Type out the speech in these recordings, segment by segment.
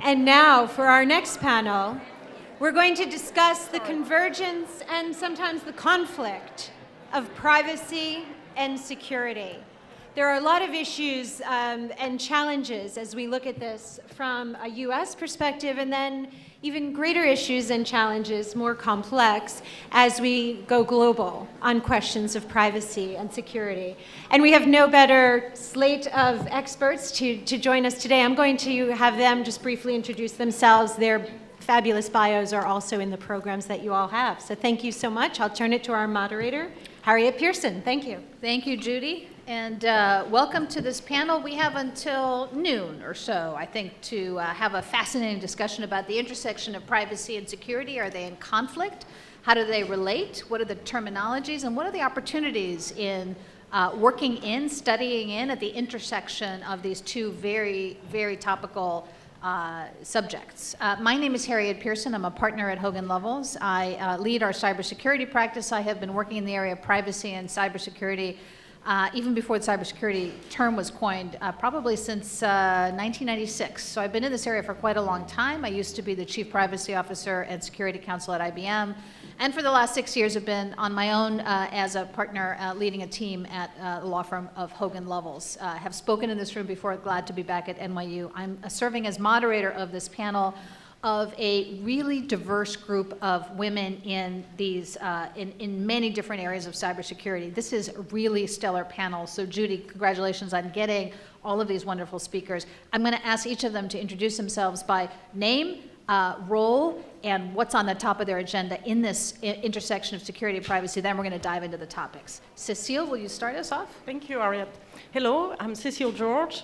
And now for our next panel, we're going to discuss the convergence and sometimes the conflict of privacy and security. There are a lot of issues and challenges as we look at this from a US perspective, and then even greater issues and challenges, more complex, as we go global on questions of privacy and security. And we have no better slate of experts to join us today. I'm going to have them just briefly introduce themselves. Their fabulous bios are also in the programs that you all have. So thank you so much. I'll turn it to our moderator, Harriet Pearson. Thank you. Thank you, Judy. And welcome to this panel. We have until noon or so, I think, to have a fascinating discussion about the intersection of privacy and security. Are they in conflict? How do they relate? What are the terminologies? And what are the opportunities in working in, studying in at the intersection of these two very, very topical subjects. My name is Harriet Pearson. I'm a partner at Hogan Lovells. I lead our cybersecurity practice. I have been working in the area of privacy and cybersecurity even before the cybersecurity term was coined, probably since 1996. So I've been in this area for quite a long time. I used to be the Chief Privacy Officer and Security Counsel at IBM. And for the last 6 years, I've been on my own as a partner leading a team at the law firm of Hogan Lovells. Have spoken in this room before, glad to be back at NYU. I'm serving as moderator of this panel of a really diverse group of women in these, in many different areas of cybersecurity. This is a really stellar panel. So Judy, congratulations on getting all of these wonderful speakers. I'm going to ask each of them to introduce themselves by name, role, and what's on the top of their agenda in this intersection of security and privacy. Then we're going to dive into the topics. Cecile, will you start us off? Thank you, Harriet. Hello, I'm Cecile George.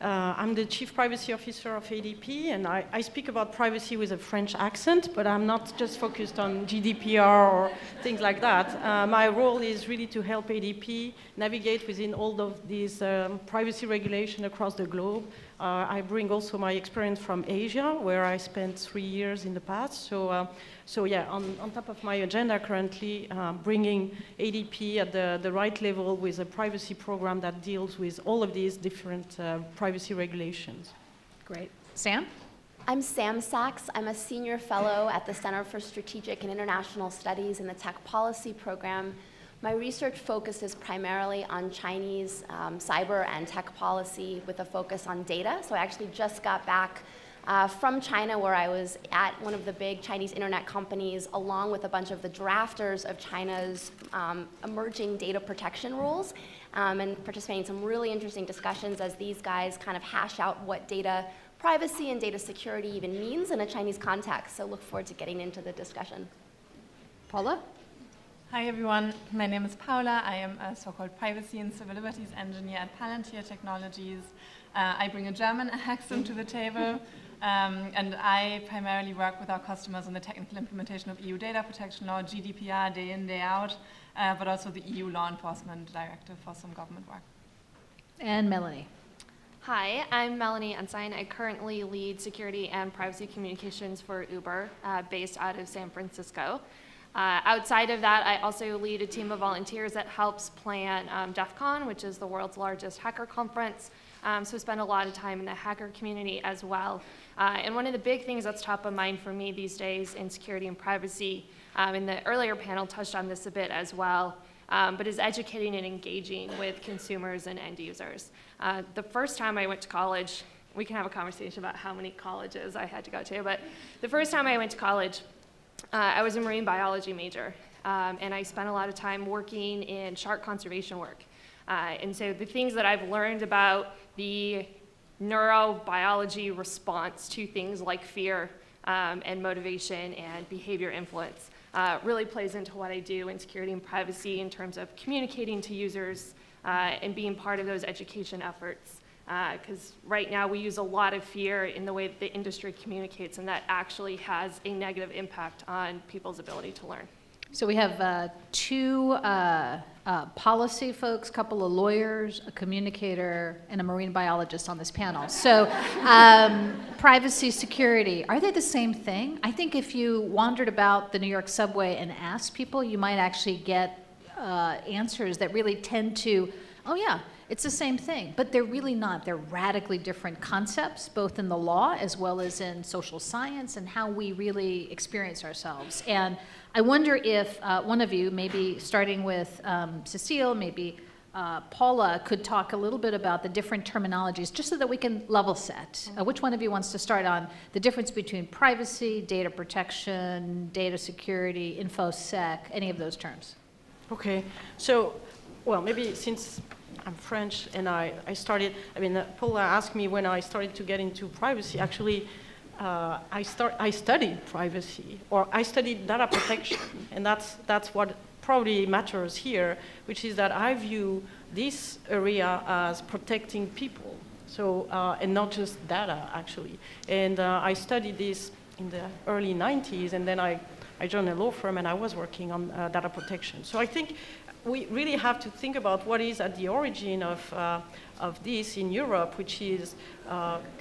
I'm the Chief Privacy Officer of ADP, and I speak about privacy with a French accent, but I'm not just focused on GDPR or things like that. My role is really to help ADP navigate within all of these privacy regulation across the globe. I bring also my experience from Asia, where I spent 3 years in the past. So yeah, on top of my agenda currently, bringing ADP at the right level with a privacy program that deals with all of these different privacy regulations. Great. Sam? I'm Sam Sachs. I'm a senior fellow at the Center for Strategic and International Studies in the Tech Policy Program. My research focuses primarily on Chinese cyber and tech policy with a focus on data. So I actually just got back from China, where I was at one of the big Chinese internet companies, along with a bunch of the drafters of China's emerging data protection rules, and participating in some really interesting discussions as these guys kind of hash out what data privacy and data security even means in a Chinese context. So look forward to getting into the discussion. Paula? Hi everyone, my name is Paula. I am a so-called privacy and civil liberties engineer at Palantir Technologies. I bring a German accent to the table, and I primarily work with our customers on the technical implementation of EU data protection law, GDPR, day in, day out, but also the EU law enforcement directive for some government work. And Melanie. Hi, I'm Melanie Ensign. I currently lead security and privacy communications for Uber, based out of San Francisco. Outside of that, I also lead a team of volunteers that helps plan DEF CON, which is the world's largest hacker conference. So spend a lot of time in the hacker community as well. And one of the big things that's top of mind for me these days in security and privacy, and the earlier panel touched on this a bit as well, but is educating and engaging with consumers and end users. The first time I went to college, we can have a conversation about how many colleges I had to go to, but the first time I went to college, I was a marine biology major, and I spent a lot of time working in shark conservation work. And so the things that I've learned about the neurobiology response to things like fear and motivation and behavior influence really plays into what I do in security and privacy in terms of communicating to users and being part of those education efforts. Because right now we use a lot of fear in the way that the industry communicates, and that actually has a negative impact on people's ability to learn. So we have two policy folks, a couple of lawyers, a communicator, and a marine biologist on this panel. So privacy, security, are they the same thing? I think if you wandered about the New York subway and asked people, you might actually get answers that really tend to, oh yeah, it's the same thing, but they're really not. They're radically different concepts, both in the law as well as in social science and how we really experience ourselves. And I wonder if one of you, maybe starting with Cecile, maybe Paula, could talk a little bit about the different terminologies, just so that we can level set. Which one of you wants to start on the difference between privacy, data protection, data security, InfoSec, any of those terms? Okay, so, well, maybe since I'm French and I started, Paula asked me when I started to get into privacy. Actually, I studied privacy, or I studied data protection, and that's what probably matters here, which is that I view this area as protecting people, so and not just data, actually. And I studied this in the early 90s, and then I joined a law firm, and I was working on data protection. So I think we really have to think about what is at the origin of this in Europe, which is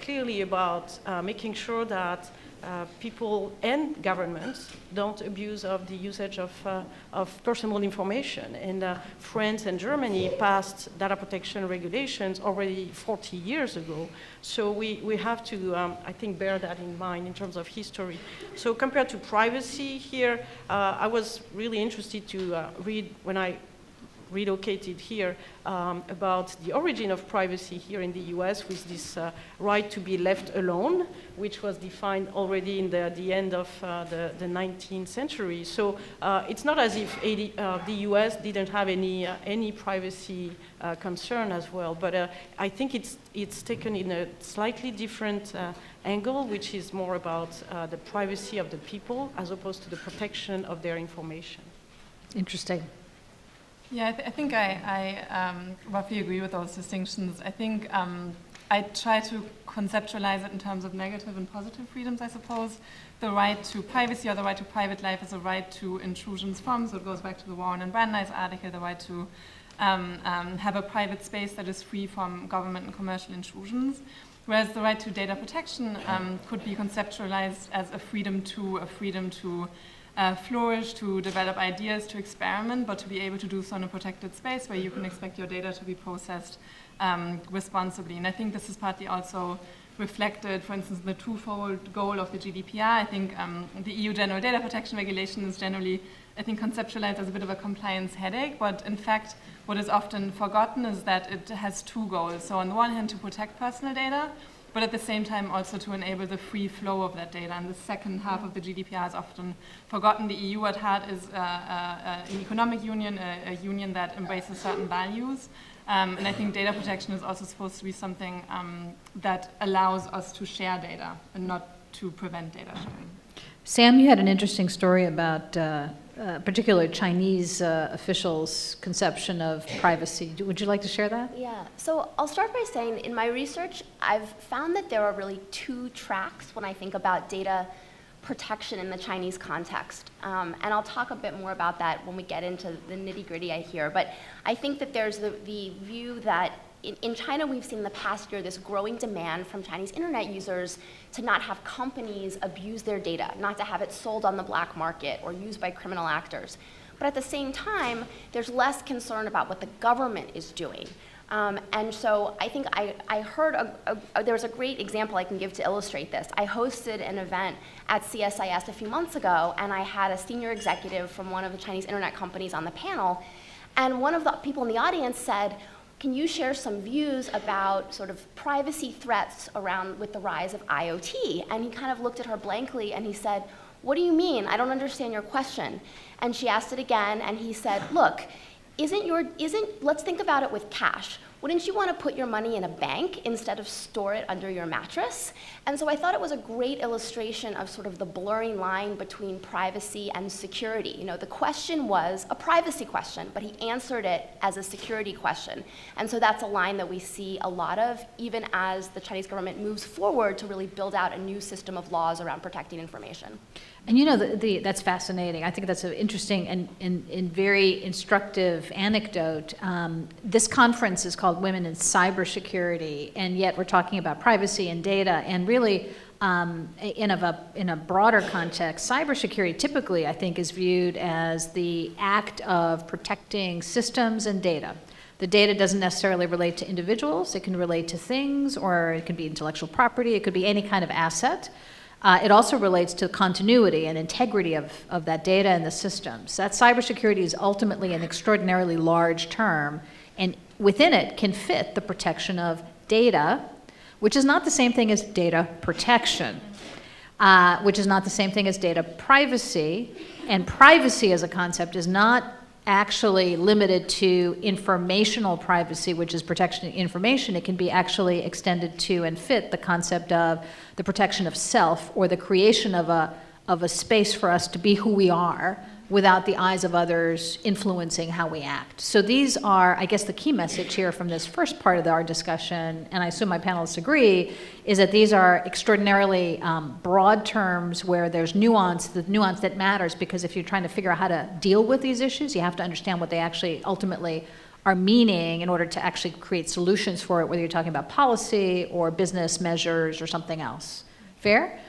clearly about making sure that people and governments don't abuse of the usage of personal information. And France and Germany passed data protection regulations already 40 years ago. So we have to, I think, bear that in mind in terms of history. So compared to privacy here, I was really interested to read, when I relocated here, about the origin of privacy here in the US with this right to be left alone, which was defined already in the end of the 19th century. So it's not as if the US didn't have any privacy concern as well, but I think it's taken in a slightly different angle, which is more about the privacy of the people as opposed to the protection of their information. Interesting. Yeah, I think I roughly agree with those distinctions. I think I try to conceptualize it in terms of negative and positive freedoms, I suppose. The right to privacy or the right to private life is a right to intrusions from, so it goes back to the Warren and Brandeis article, the right to have a private space that is free from government and commercial intrusions. Whereas the right to data protection could be conceptualized as a freedom to flourish, to develop ideas, to experiment, but to be able to do so in a protected space where you can expect your data to be processed responsibly. And I think this is partly also reflected, for instance, in the twofold goal of the GDPR. I think the EU General Data Protection Regulation is generally, I think, conceptualized as a bit of a compliance headache, but in fact, what is often forgotten is that it has two goals. So on the one hand, to protect personal data, but at the same time also to enable the free flow of that data. And the second half of the GDPR is often forgotten. The EU at heart is an economic union, a union that embraces certain values. And I think data protection is also supposed to be something that allows us to share data and not to prevent data sharing. Sam, you had an interesting story about particular Chinese officials' conception of privacy. Would you like to share that? Yeah, so I'll start by saying in my research, I've found that there are really two tracks when I think about data protection in the Chinese context. And I'll talk a bit more about that when we get into the nitty-gritty here. But I think that there's the view that in China, we've seen in the past year this growing demand from Chinese internet users to not have companies abuse their data, not to have it sold on the black market or used by criminal actors. But at the same time, there's less concern about what the government is doing. And so I think I heard, there was a great example I can give to illustrate this. I hosted an event at CSIS a few months ago, and I had a senior executive from one of the Chinese internet companies on the panel. And one of the people in the audience said, can you share some views about sort of privacy threats around with the rise of IoT? And he kind of looked at her blankly and he said, what do you mean? I don't understand your question. And she asked it again and he said, look, let's think about it with cash. Wouldn't you want to put your money in a bank instead of store it under your mattress? And so I thought it was a great illustration of sort of the blurring line between privacy and security. You know, the question was a privacy question, but he answered it as a security question. And so that's a line that we see a lot of, even as the Chinese government moves forward to really build out a new system of laws around protecting information. And you know, that's fascinating. I think that's an interesting and very instructive anecdote. This conference is called Women in Cybersecurity, and yet we're talking about privacy and data. And really, in a broader context, cybersecurity typically, I think, is viewed as the act of protecting systems and data. The data doesn't necessarily relate to individuals. It can relate to things, or it could be intellectual property. It could be any kind of asset. It also relates to continuity and integrity of that data and the systems. That cybersecurity is ultimately an extraordinarily large term, and within it can fit the protection of data, which is not the same thing as data protection, which is not the same thing as data privacy. And privacy as a concept is not actually limited to informational privacy, which is protection of information. It can be actually extended to and fit the concept of the protection of self, or the creation of a space for us to be who we are without the eyes of others influencing how we act. So these are, I guess, the key message here from this first part of our discussion, and I assume my panelists agree, is that these are extraordinarily broad terms where there's nuance, the nuance that matters, because if you're trying to figure out how to deal with these issues, you have to understand what they actually ultimately are meaning in order to actually create solutions for it, whether you're talking about policy or business measures or something else. Fair?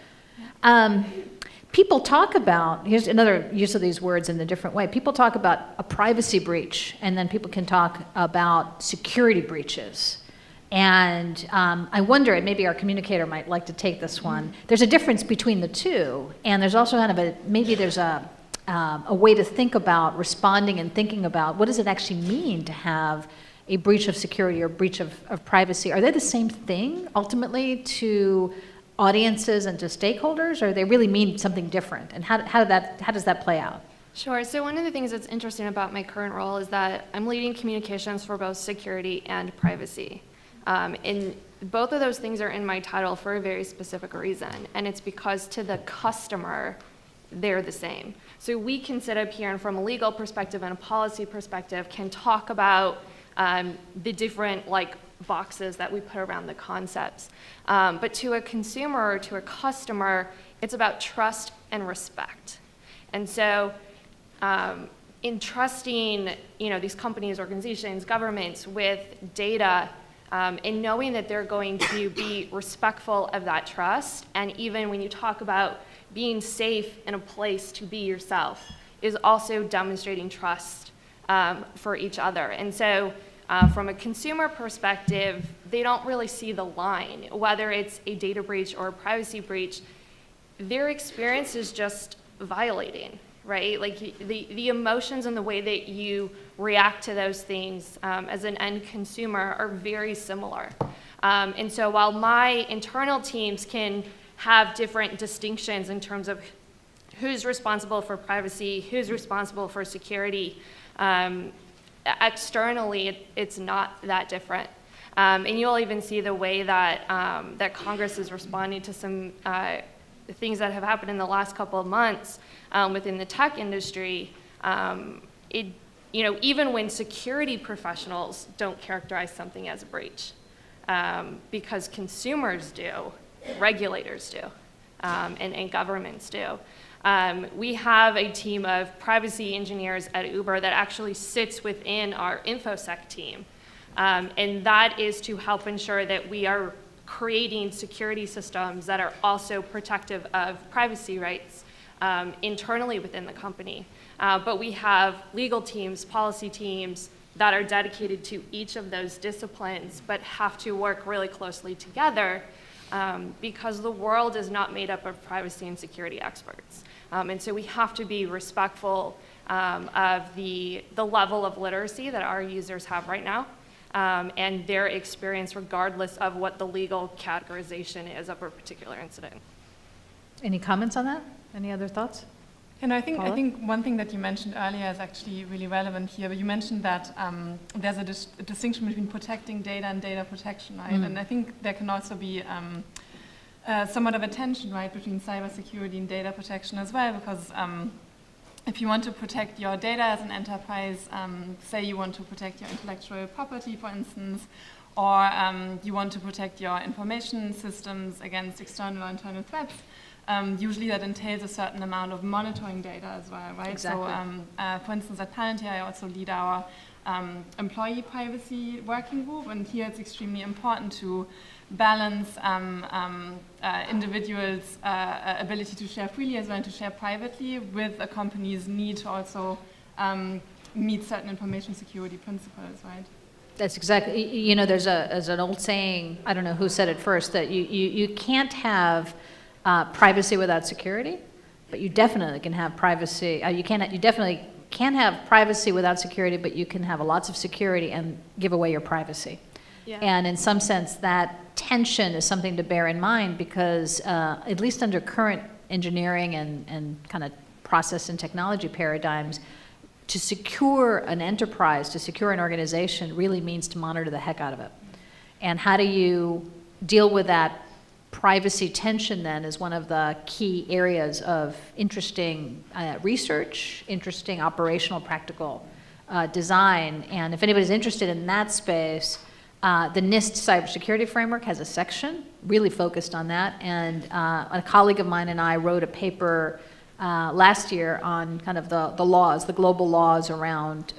People talk about, here's another use of these words in a different way. People talk about a privacy breach, and then people can talk about security breaches. And I wonder, and maybe our communicator might like to take this one, there's a difference between the two, and there's also kind of maybe there's a way to think about responding and thinking about what does it actually mean to have a breach of security or breach of privacy. Are they the same thing ultimately to audiences and to stakeholders, or they really mean something different? And how does that play out? Sure. So one of the things that's interesting about my current role is that I'm leading communications for both security and privacy. And both of those things are in my title for a very specific reason, and it's because to the customer, they're the same. So we can sit up here and from a legal perspective and a policy perspective can talk about the different boxes that we put around the concepts. But to a consumer or to a customer, it's about trust and respect. And so in trusting these companies, organizations, governments with data, and knowing that they're going to be respectful of that trust, and even when you talk about being safe in a place to be yourself, is also demonstrating trust for each other. And so from a consumer perspective, they don't really see the line, whether it's a data breach or a privacy breach. Their experience is just violating, right? Like the emotions and the way that you react to those things as an end consumer are very similar. And so while my internal teams can have different distinctions in terms of who's responsible for privacy, who's responsible for security, externally, it's not that different. And you'll even see the way that that Congress is responding to some things that have happened in the last couple of months within the tech industry. Even when security professionals don't characterize something as a breach, because consumers do, regulators do, and governments do. We have a team of privacy engineers at Uber that actually sits within our InfoSec team. And that is to help ensure that we are creating security systems that are also protective of privacy rights internally within the company. But we have legal teams, policy teams that are dedicated to each of those disciplines, but have to work really closely together because the world is not made up of privacy and security experts. And so we have to be respectful of the level of literacy that our users have right now and their experience regardless of what the legal categorization is of a particular incident. Any comments on that? Any other thoughts? And I think one thing that you mentioned earlier is actually really relevant here. But you mentioned that there's a distinction between protecting data and data protection, right? And I think there can also be somewhat of a tension, right, between cybersecurity and data protection as well, because if you want to protect your data as an enterprise, say you want to protect your intellectual property, for instance, or you want to protect your information systems against external or internal threats, usually that entails a certain amount of monitoring data as well, right? Exactly. So, for instance, at Palantir, I also lead our employee privacy working group, and here it's extremely important to balance individuals' ability to share freely as well and to share privately with a company's need to also meet certain information security principles, right? That's exactly, there's an old saying, I don't know who said it first, that you can't have privacy without security, but you definitely can have privacy, you definitely can have privacy without security, but you can have lots of security and give away your privacy. Yeah. And in some sense, that tension is something to bear in mind because, at least under current engineering and kind of process and technology paradigms, to secure an enterprise, to secure an organization really means to monitor the heck out of it. And how do you deal with that privacy tension then is one of the key areas of interesting research, interesting operational practical design. And if anybody's interested in that space, the NIST cybersecurity framework has a section really focused on that. And a colleague of mine and I wrote a paper last year on kind of the laws, the global laws around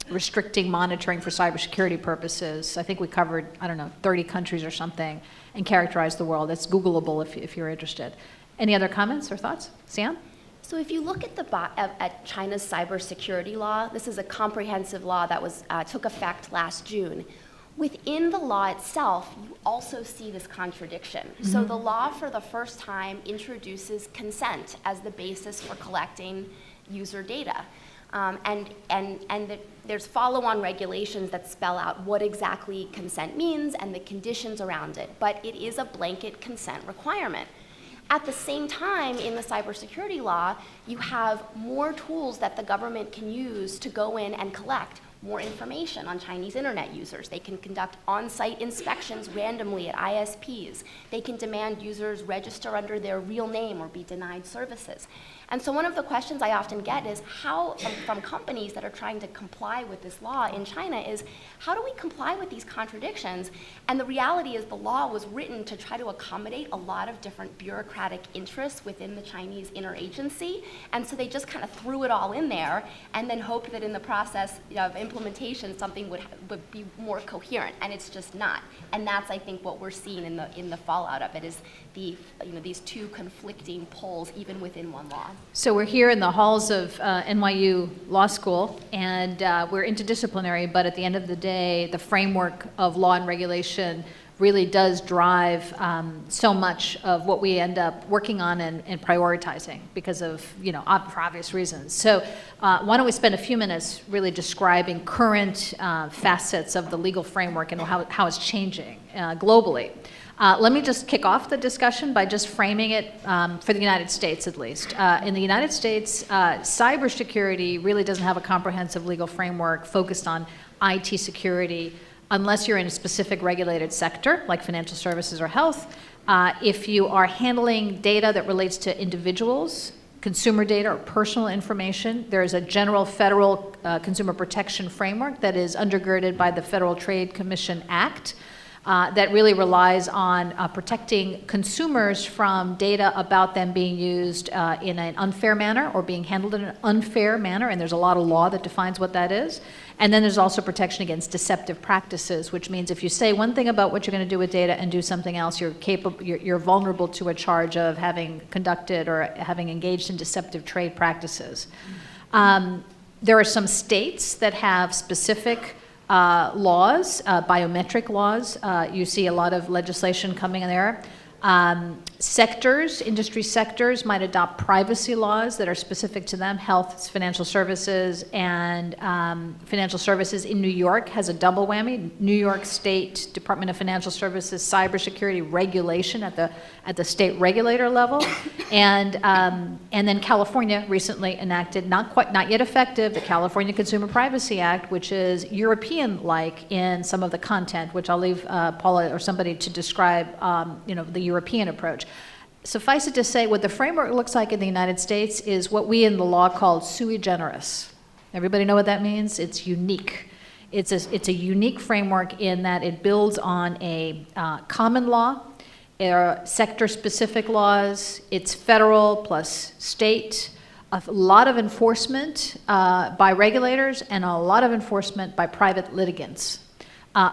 restricting monitoring for cybersecurity purposes. I think we covered, 30 countries or something and characterized the world. It's Googleable if you're interested. Any other comments or thoughts? Sam? So if you look at China's cybersecurity law, this is a comprehensive law that took effect last June. Within the law itself, you also see this contradiction. So the law for the first time introduces consent as the basis for collecting user data. There's follow-on regulations that spell out what exactly consent means and the conditions around it, but it is a blanket consent requirement. At the same time, in the cybersecurity law, you have more tools that the government can use to go in and collect more information on Chinese internet users. They can conduct on-site inspections randomly at ISPs. They can demand users register under their real name or be denied services. And so one of the questions I often get is how, from companies that are trying to comply with this law in China, is how do we comply with these contradictions? And the reality is the law was written to try to accommodate a lot of different bureaucratic interests within the Chinese interagency. And so they just kind of threw it all in there and then hoped that in the process of implementation something would be more coherent, and it's just not. And that's, I think, what we're seeing in the fallout of it is these two conflicting poles even within one law. So we're here in the halls of NYU Law School, and we're interdisciplinary, but at the end of the day, the framework of law and regulation really does drive so much of what we end up working on and prioritizing because of, for obvious reasons. So why don't we spend a few minutes really describing current facets of the legal framework and how it's changing globally. Let me just kick off the discussion by just framing it for the United States, at least. In the United States, cybersecurity really doesn't have a comprehensive legal framework focused on IT security unless you're in a specific regulated sector, like financial services or health. If you are handling data that relates to individuals, consumer data or personal information, there is a general federal consumer protection framework that is undergirded by the Federal Trade Commission Act. That really relies on protecting consumers from data about them being used in an unfair manner or being handled in an unfair manner, and there's a lot of law that defines what that is. And then there's also protection against deceptive practices, which means if you say one thing about what you're going to do with data and do something else, you're vulnerable to a charge of having conducted or having engaged in deceptive trade practices. There are some states that have specific laws, biometric laws. You see a lot of legislation coming in there. Industry sectors might adopt privacy laws that are specific to them. Health, financial services, and financial services in New York has a double whammy. New York State Department of Financial Services cybersecurity regulation at the state regulator level, and then California recently enacted, not yet effective, the California Consumer Privacy Act, which is European-like in some of the content, which I'll leave Paula or somebody to describe, the European approach. Suffice it to say, what the framework looks like in the United States is what we in the law call sui generis. Everybody know what that means? It's unique. It's a unique framework in that it builds on a common law, sector-specific laws. It's federal plus state, a lot of enforcement by regulators and a lot of enforcement by private litigants.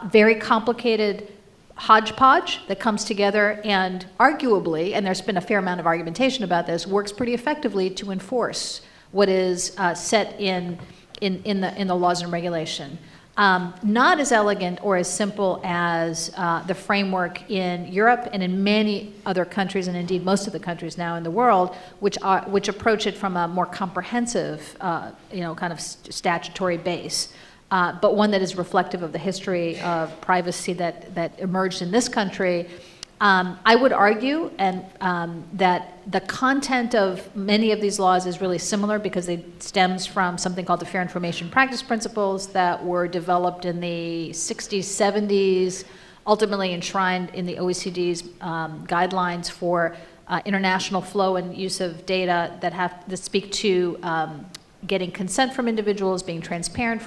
Very complicated hodgepodge that comes together and arguably, and there's been a fair amount of argumentation about this, works pretty effectively to enforce what is set in the laws and regulation. Not as elegant or as simple as the framework in Europe and in many other countries, and indeed most of the countries now in the world, which approach it from a more comprehensive, kind of statutory base, but one that is reflective of the history of privacy that emerged in this country. I would argue that the content of many of these laws is really similar because it stems from something called the Fair Information Practice Principles that were developed in the 60s, 70s, ultimately enshrined in the OECD's guidelines for international flow and use of data that speak to getting consent from individuals, being transparent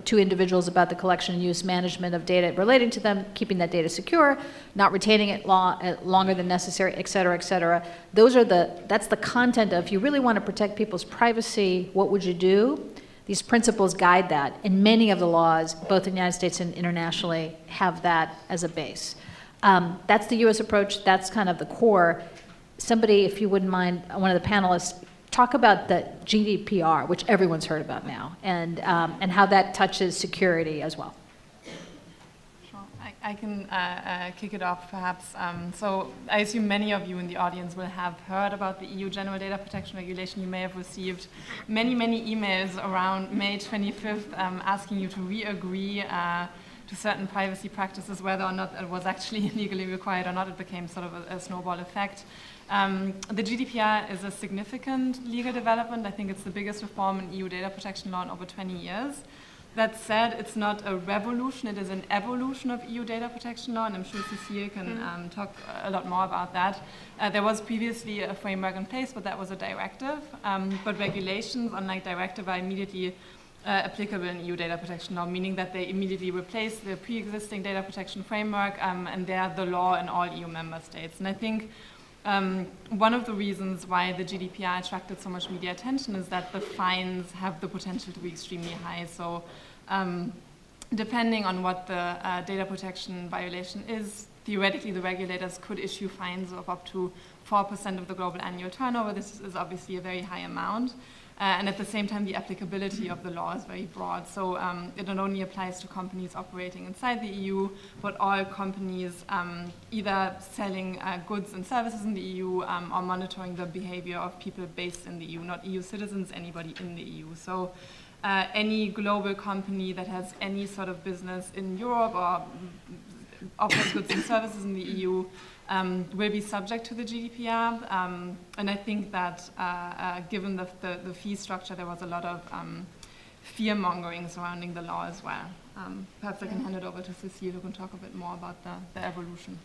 to individuals about the collection and use management of data relating to them, keeping that data secure, not retaining it longer than necessary, et cetera, et cetera. That's the content of, if you really want to protect people's privacy, what would you do? These principles guide that, and many of the laws, both in the United States and internationally, have that as a base. That's the U.S. approach. That's kind of the core. Somebody, if you wouldn't mind, one of the panelists, talk about the GDPR, which everyone's heard about now, and how that touches security as well. Sure. I can kick it off, perhaps. So I assume many of you in the audience will have heard about the EU General Data Protection Regulation. You may have received many, many emails around May 25th asking you to re-agree to certain privacy practices, whether or not it was actually legally required or not. It became sort of a snowball effect. The GDPR is a significant legal development. I think it's the biggest reform in EU data protection law in over 20 years. That said, it's not a revolution, it is an evolution of EU data protection law, and I'm sure Cecile can talk a lot more about that. There was previously a framework in place, but that was a directive. But regulations, unlike directive, are immediately applicable in EU data protection law, meaning that they immediately replace the pre-existing data protection framework, and they are the law in all EU member states. And I think one of the reasons why the GDPR attracted so much media attention is that the fines have the potential to be extremely high. So depending on what the data protection violation is, theoretically the regulators could issue fines of up to 4% of the global annual turnover. This is obviously a very high amount. And at the same time, the applicability of the law is very broad. So it not only applies to companies operating inside the EU, but all companies either selling goods and services in the EU or monitoring the behavior of people based in the EU, not EU citizens, anybody in the EU. So any global company that has any sort of business in Europe or offers goods and services in the EU will be subject to the GDPR, and I think that given the fee structure, there was a lot of fear-mongering surrounding the law as well. Perhaps I can hand it over to Cecile, who can talk a bit more about the evolution.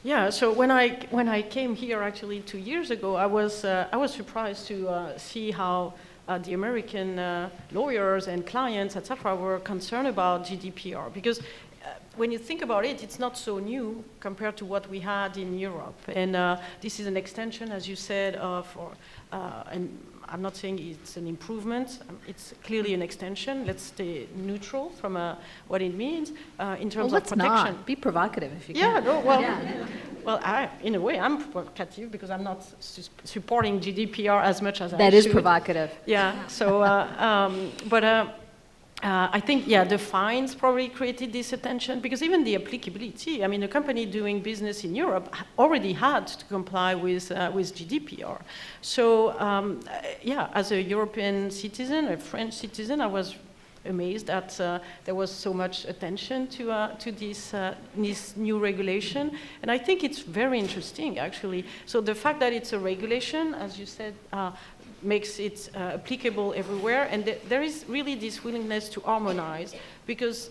Yeah, so when I came here actually 2 years ago, I was surprised to see how the American lawyers and clients, etc., were concerned about GDPR, because when you think about it, it's not so new compared to what we had in Europe. And this is an extension, as you said, and I'm not saying it's an improvement. It's clearly an extension. Let's stay neutral from what it means in terms of protection. Not be provocative if you can. Yeah, no, well, in a way, I'm provocative because I'm not supporting GDPR as much as I should. That is provocative. Yeah, so, I think, the fines probably created this attention, because even the applicability, I mean, a company doing business in Europe already had to comply with GDPR. So, as a European citizen, a French citizen, I was amazed that there was so much attention to this new regulation. And I think it's very interesting, actually. So the fact that it's a regulation, as you said, makes it applicable everywhere, and there is really this willingness to harmonize, because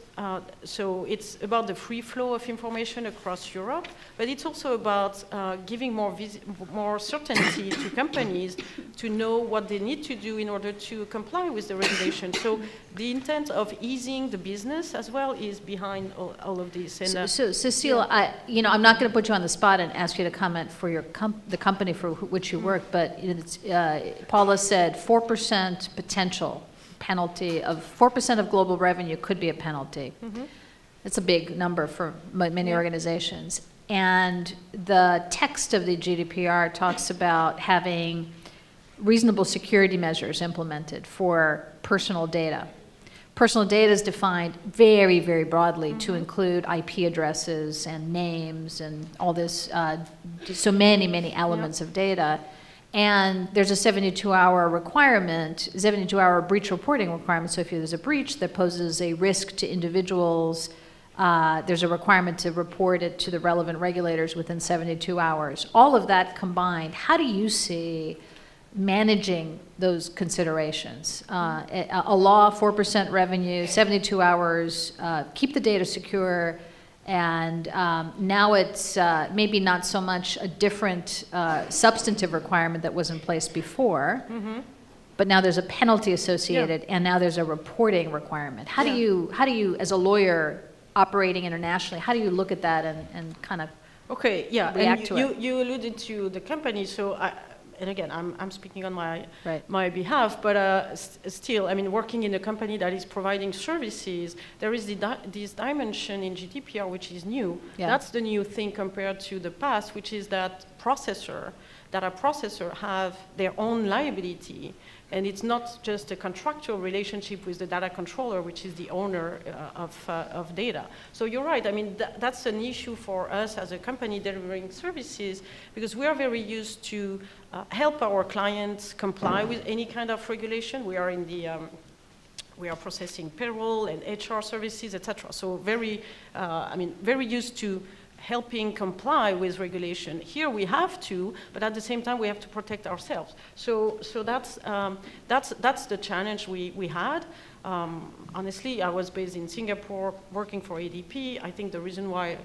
so it's about the free flow of information across Europe, but it's also about giving more certainty to companies to know what they need to do in order to comply with the regulation. So the intent of easing the business as well is behind all of this. And, so Cecile, I'm not going to put you on the spot and ask you to comment for your the company for which you work, but Paula said 4% potential penalty of 4% of global revenue could be a penalty. Mm-hmm. That's a big number for many organizations. And the text of the GDPR talks about having reasonable security measures implemented for personal data. personal data is defined very, very broadly to include IP addresses and names and all this, so many, many elements of data. And there's a 72-hour requirement, 72-hour breach reporting requirement. So if there's a breach that poses a risk to individuals, there's a requirement to report it to the relevant regulators within 72 hours. All of that combined, how do you see managing those considerations? A law, 4% revenue, 72 hours, keep the data secure, and now it's maybe not so much a different substantive requirement that was in place before, but now there's a penalty associated, and now there's a reporting requirement. How do you, as a lawyer operating internationally, how do you look at that and kind of Okay, yeah, react and to it? you alluded to the company, so and again, I'm speaking on my Right. my behalf, but still, I mean, working in a company that is providing services, there is this dimension in GDPR which is new. Yeah. That's the new thing compared to the past, which is that data processor have their own liability. And it's not just a contractual relationship with the data controller, which is the owner of data. So you're right. I mean, that's an issue for us as a company delivering services, because we are very used to help our clients comply with any kind of regulation. We are in the we are processing payroll and HR services, etc. So very used to helping comply with regulation. Here we have to, but at the same time we have to protect ourselves. So that's the challenge we had. Honestly, I was based in Singapore working for ADP. I think the reason why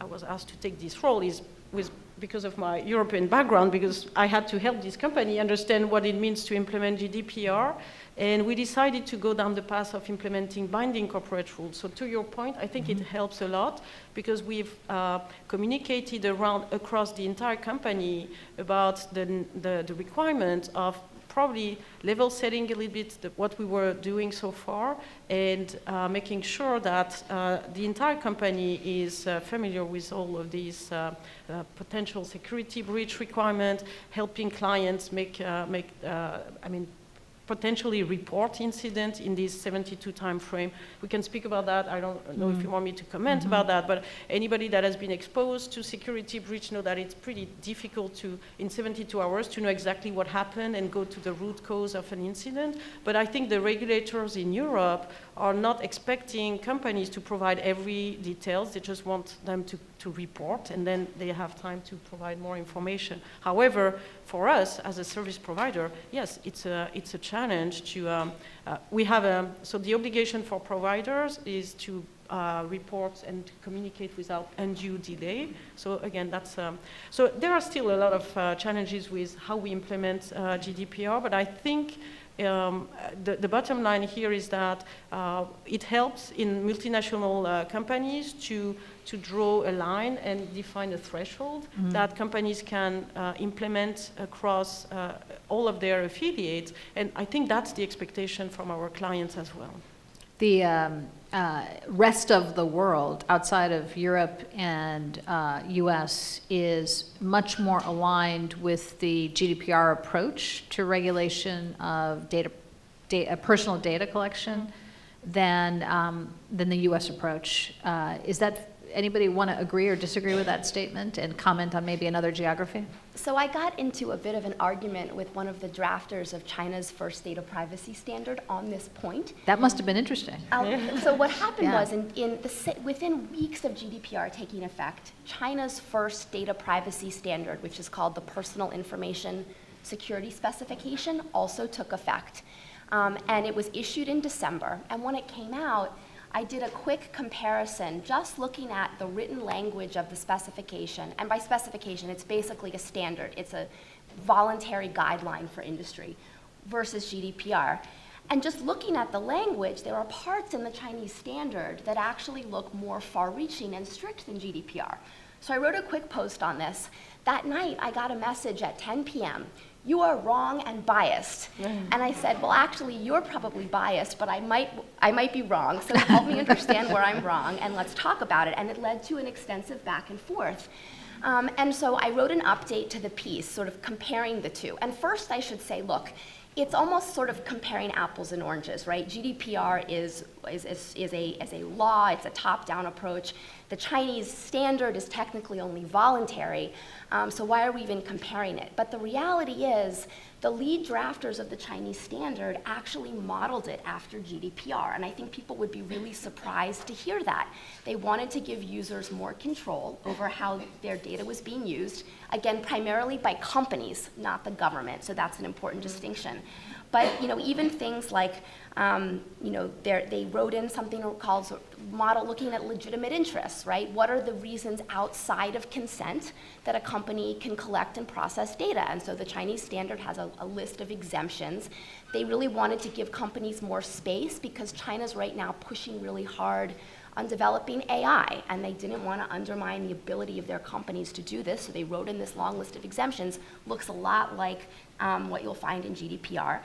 I was asked to take this role was because of my European background, because I had to help this company understand what it means to implement GDPR. And we decided to go down the path of implementing binding corporate rules. So to your point, I think it helps a lot, because we've communicated across the entire company about the requirement of probably level setting a little bit what we were doing so far, and making sure that the entire company is familiar with all of these potential security breach requirements, helping clients potentially report incident in this 72 time frame. We can speak about that. I don't know if you want me to comment about that, but anybody that has been exposed to security breach know that it's pretty difficult to, in 72 hours, to know exactly what happened and go to the root cause of an incident. But I think the regulators in Europe are not expecting companies to provide every details. They just want them to report, and then they have time to provide more information. However, for us as a service provider, yes, it's a challenge to, so the obligation for providers is to report and communicate without undue delay. So again, so there are still a lot of challenges with how we implement GDPR, but I think the bottom line here is that it helps in multinational companies to draw a line and define a threshold that companies can implement across all of their affiliates. And I think that's the expectation from our clients as well. The rest of the world outside of Europe and US is much more aligned with the GDPR approach to regulation of personal data collection than the US approach. Is that, anybody want to agree or disagree with that statement and comment on maybe another geography? So I got into a bit of an argument with one of the drafters of China's first data privacy standard on this point. That must have been interesting. So what happened Yeah. was, within weeks of GDPR taking effect, China's first data privacy standard, which is called the Personal Information Security Specification, also took effect. And it was issued in December. And when it came out, I did a quick comparison, just looking at the written language of the specification. And by specification, it's basically a standard. It's a voluntary guideline for industry versus GDPR. And just looking at the language, there are parts in the Chinese standard that actually look more far-reaching and strict than GDPR. So I wrote a quick post on this. That night, I got a message at 10 p.m. You are wrong and biased. And I said, well, actually, you're probably biased, but I might be wrong. So help me understand where I'm wrong, and let's talk about it. And it led to an extensive back and forth. And so I wrote an update to the piece, sort of comparing the two. And first, I should say, look, it's almost sort of comparing apples and oranges, right? GDPR is a law, it's a top-down approach. The Chinese standard is technically only voluntary, so why are we even comparing it? But the reality is, the lead drafters of the Chinese standard actually modeled it after GDPR, and I think people would be really surprised to hear that. They wanted to give users more control over how their data was being used, again, primarily by companies, not the government, so that's an important distinction. But even things like, they wrote in something called model looking at legitimate interests, right? What are the reasons outside of consent that a company can collect and process data? And so the Chinese standard has a list of exemptions. They really wanted to give companies more space because China's right now pushing really hard on developing AI, and they didn't want to undermine the ability of their companies to do this, so they wrote in this long list of exemptions. Looks a lot like what you'll find in GDPR.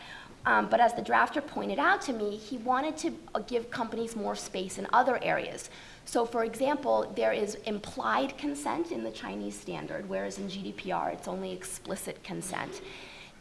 But as the drafter pointed out to me, he wanted to give companies more space in other areas. So for example, there is implied consent in the Chinese standard, whereas in GDPR, it's only explicit consent.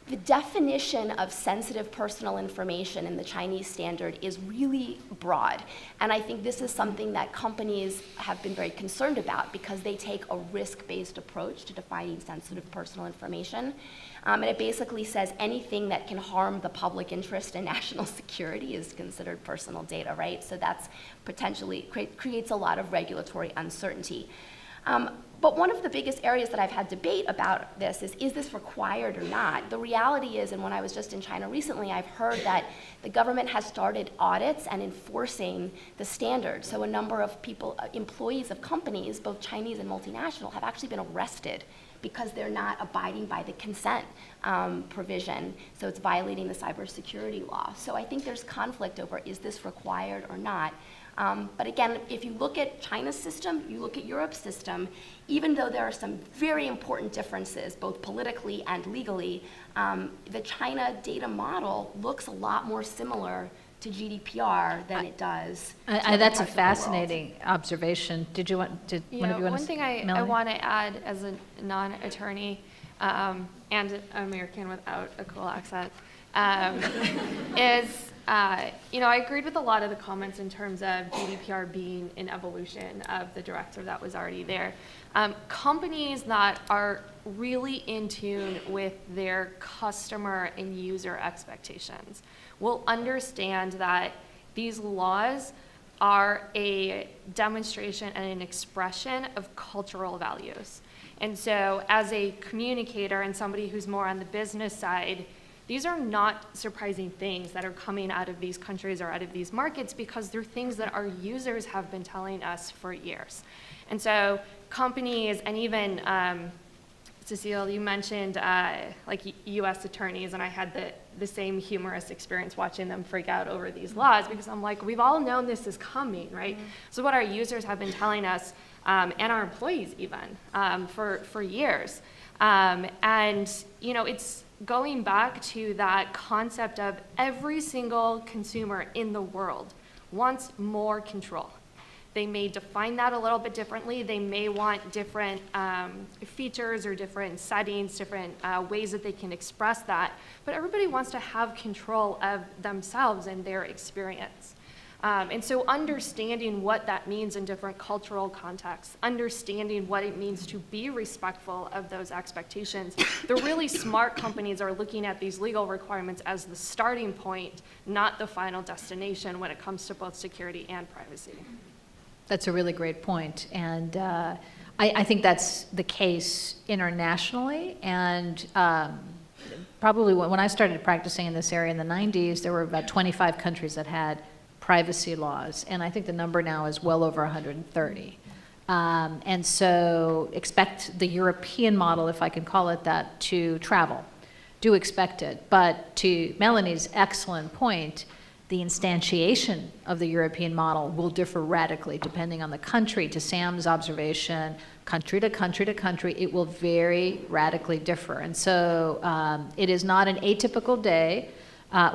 The definition of sensitive personal information in the Chinese standard is really broad, and I think this is something that companies have been very concerned about because they take a risk-based approach to defining sensitive personal information. And it basically says anything that can harm the public interest and national security is considered personal data, right? So that's potentially creates a lot of regulatory uncertainty. But one of the biggest areas that I've had debate about this is this required or not? The reality is, and when I was just in China recently, I've heard that the government has started audits and enforcing the standards. So a number of people, employees of companies, both Chinese and multinational, have actually been arrested because they're not abiding by the consent provision. So it's violating the cybersecurity law. So I think there's conflict over, is this required or not? But again, if you look at China's system, you look at Europe's system, even though there are some very important differences, both politically and legally, the China data model looks a lot more similar to GDPR than it does to other That's a parts of the world. fascinating observation. Did one of you want One to thing I Melanie? want to add as a non-attorney and an American without a cool accent is, I agreed with a lot of the comments in terms of GDPR being an evolution of the directive that was already there. Companies that are really in tune with their customer and user expectations will understand that these laws are a demonstration and an expression of cultural values. And so as a communicator and somebody who's more on the business side, these are not surprising things that are coming out of these countries or out of these markets because they're things that our users have been telling us for years. And so companies and even, Cecile, you mentioned like US attorneys, and I had the same humorous experience watching them freak out over these laws because I'm like, we've all known this is coming, right? Mm-hmm. So what our users have been telling us, and our employees even, for years. And it's going back to that concept of every single consumer in the world wants more control. They may define that a little bit differently. They may want different features or different settings, different ways that they can express that. But everybody wants to have control of themselves and their experience. And so understanding what that means in different cultural contexts, understanding what it means to be respectful of those expectations, the really smart companies are looking at these legal requirements as the starting point, not the final destination when it comes to both security and privacy. That's a really great point. And I think that's the case internationally. And probably when I started practicing in this area in the 90s, there were about 25 countries that had privacy laws. And I think the number now is well over 130. And so expect the European model, if I can call it that, to travel. Do expect it. But to Melanie's excellent point, the instantiation of the European model will differ radically depending on the country. To Sam's observation, country to country to country, it will very radically differ. And so it is not an atypical day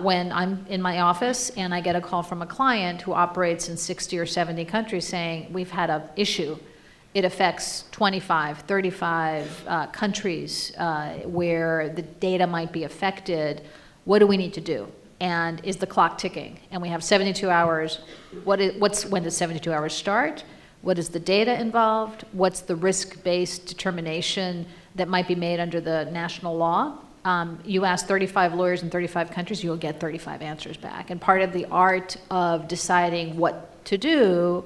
when I'm in my office and I get a call from a client who operates in 60 or 70 countries saying, we've had an issue. It affects 25, 35 countries where the data might be affected. what do we need to do? And is the clock ticking? And we have 72 hours. When does 72 hours start? What is the data involved? What's the risk-based determination that might be made under the national law? You ask 35 lawyers in 35 countries, you'll get 35 answers back. And part of the art of deciding what to do,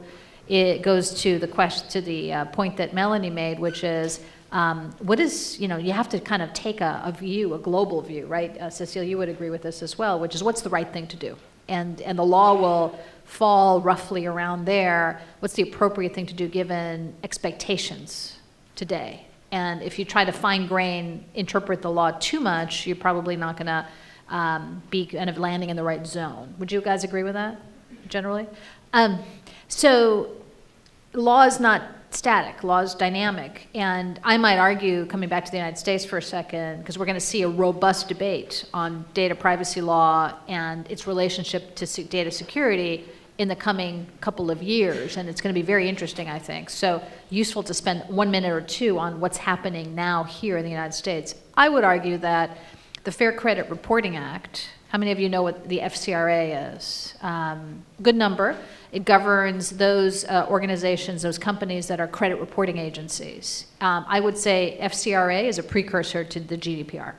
it goes to the point that Melanie made, which is, what is, you have to kind of take a view, a global view, right? Cecile, you would agree with this as well, which is what's the right thing to do? And the law will fall roughly around there. What's the appropriate thing to do given expectations today? And if you try to fine-grain interpret the law too much, you're probably not going to be kind of landing in the right zone. Would you guys agree with that, generally? So law is not static, law is dynamic. And I might argue, coming back to the United States for a second, because we're going to see a robust debate on data privacy law and its relationship to data security in the coming couple of years, and it's going to be very interesting, I think. So useful to spend 1 minute or two on what's happening now here in the United States. I would argue that the Fair Credit Reporting Act, how many of you know what the FCRA is? Good number. It governs those organizations, those companies that are credit reporting agencies. I would say FCRA is a precursor to the GDPR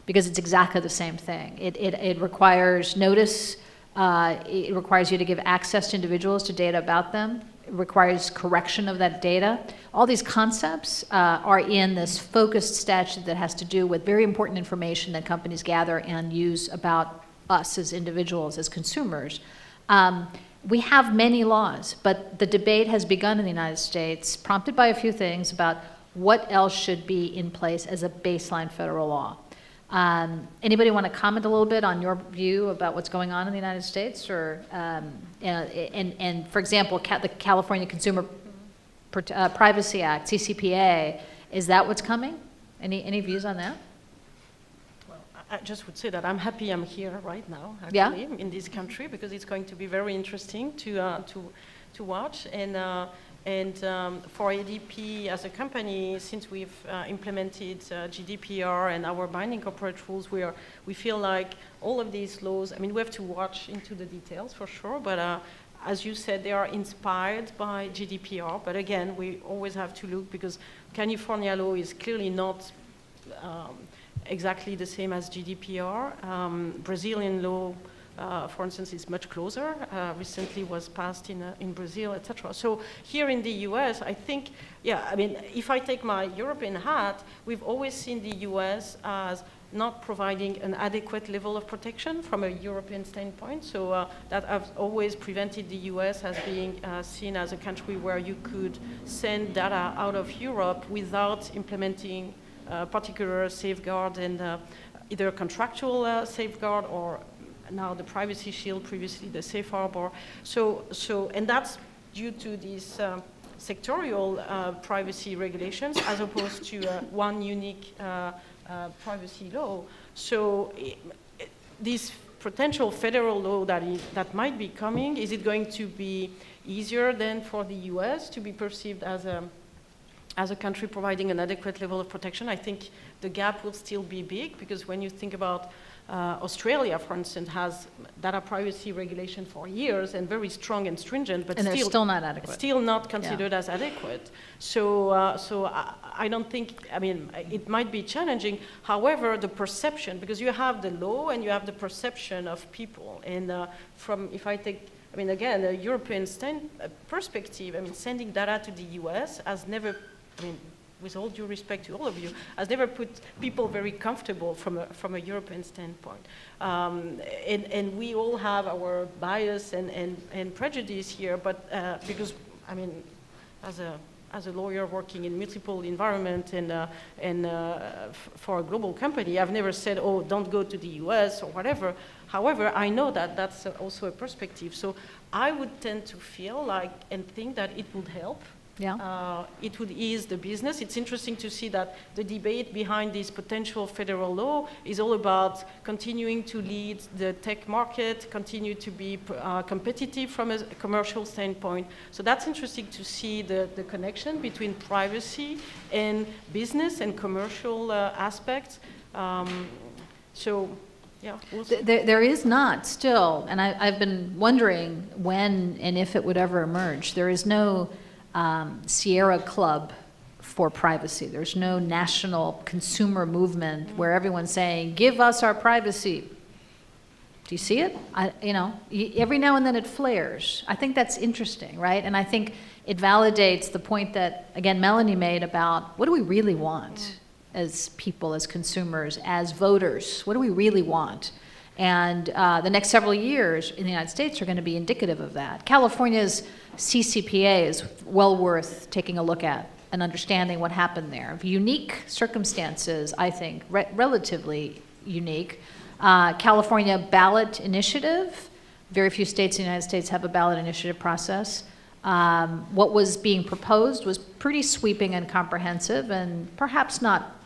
because it's exactly the same thing. It requires notice. It requires you to give access to individuals to data about them. It requires correction of that data. All these concepts are in this focused statute that has to do with very important information that companies gather and use about us as individuals, as consumers. We have many laws, but the debate has begun in the United States, prompted by a few things about what else should be in place as a baseline federal law. Anybody want to comment a little bit on your view about what's going on in the United States, or and for example, the California Consumer Privacy Act, CCPA, is that what's coming? Any views on that? Well, I just would say that I'm happy I'm here right now, Yeah. actually, in this country, because it's going to be very interesting to watch. And for ADP as a company, since we've implemented GDPR and our binding corporate rules, we feel like all of these laws, I mean, we have to watch into the details for sure, but as you said, they are inspired by GDPR. But again, we always have to look, because California law is clearly not exactly the same as GDPR. Brazilian law, for instance, is much closer. Recently was passed in Brazil, etc. So here in the US, I think, yeah, I mean, if I take my European hat, we've always seen the US as not providing an adequate level of protection from a European standpoint. So that has always prevented the US as being seen as a country where you could send data out of Europe without implementing particular safeguard and either a contractual safeguard or now the Privacy Shield, previously the Safe Harbor. And that's due to these sectorial privacy regulations as opposed to one unique privacy law. So this potential federal law that might be coming, is it going to be easier than for the US to be perceived as a country providing an adequate level of protection? I think the gap will still be big, because when you think about Australia, for instance, has data privacy regulation for years and very strong and stringent, but And they're still not adequate. Still not considered as adequate. So I don't think, I mean, it might be challenging. However, the perception, because you have the law and you have the perception of people. And if I take, I mean, again, a European perspective, I mean, sending data to the US has never, I mean, with all due respect to all of you, has never put people very comfortable from a European standpoint. And we all have our bias and prejudice here, but because, I mean, as a lawyer working in multiple environments and for a global company, I've never said, oh, don't go to the US or whatever. However, I know that that's also a perspective. So I would tend to feel like and think that it would help. Yeah. It would ease the business. It's interesting to see that the debate behind this potential federal law is all about continuing to lead the tech market, continue to be competitive from a commercial standpoint. So that's interesting to see the connection between privacy and business and commercial aspects. So Yeah, we'll see. There is not still, and I've been wondering when and if it would ever emerge. There is no Sierra Club for privacy. There's no national consumer movement where everyone's saying, give us our privacy. Do you see it? Every now and then it flares. I think that's interesting, right? And I think it validates the point that, again, Melanie made about what do we really want as people, as consumers, as voters? What do we really want? And the next several years in the United States are going to be indicative of that. California's CCPA is well worth taking a look at and understanding what happened there. Unique circumstances, I think, relatively unique. California ballot initiative. Very few states in the United States have a ballot initiative process. What was being proposed was pretty sweeping and comprehensive and perhaps not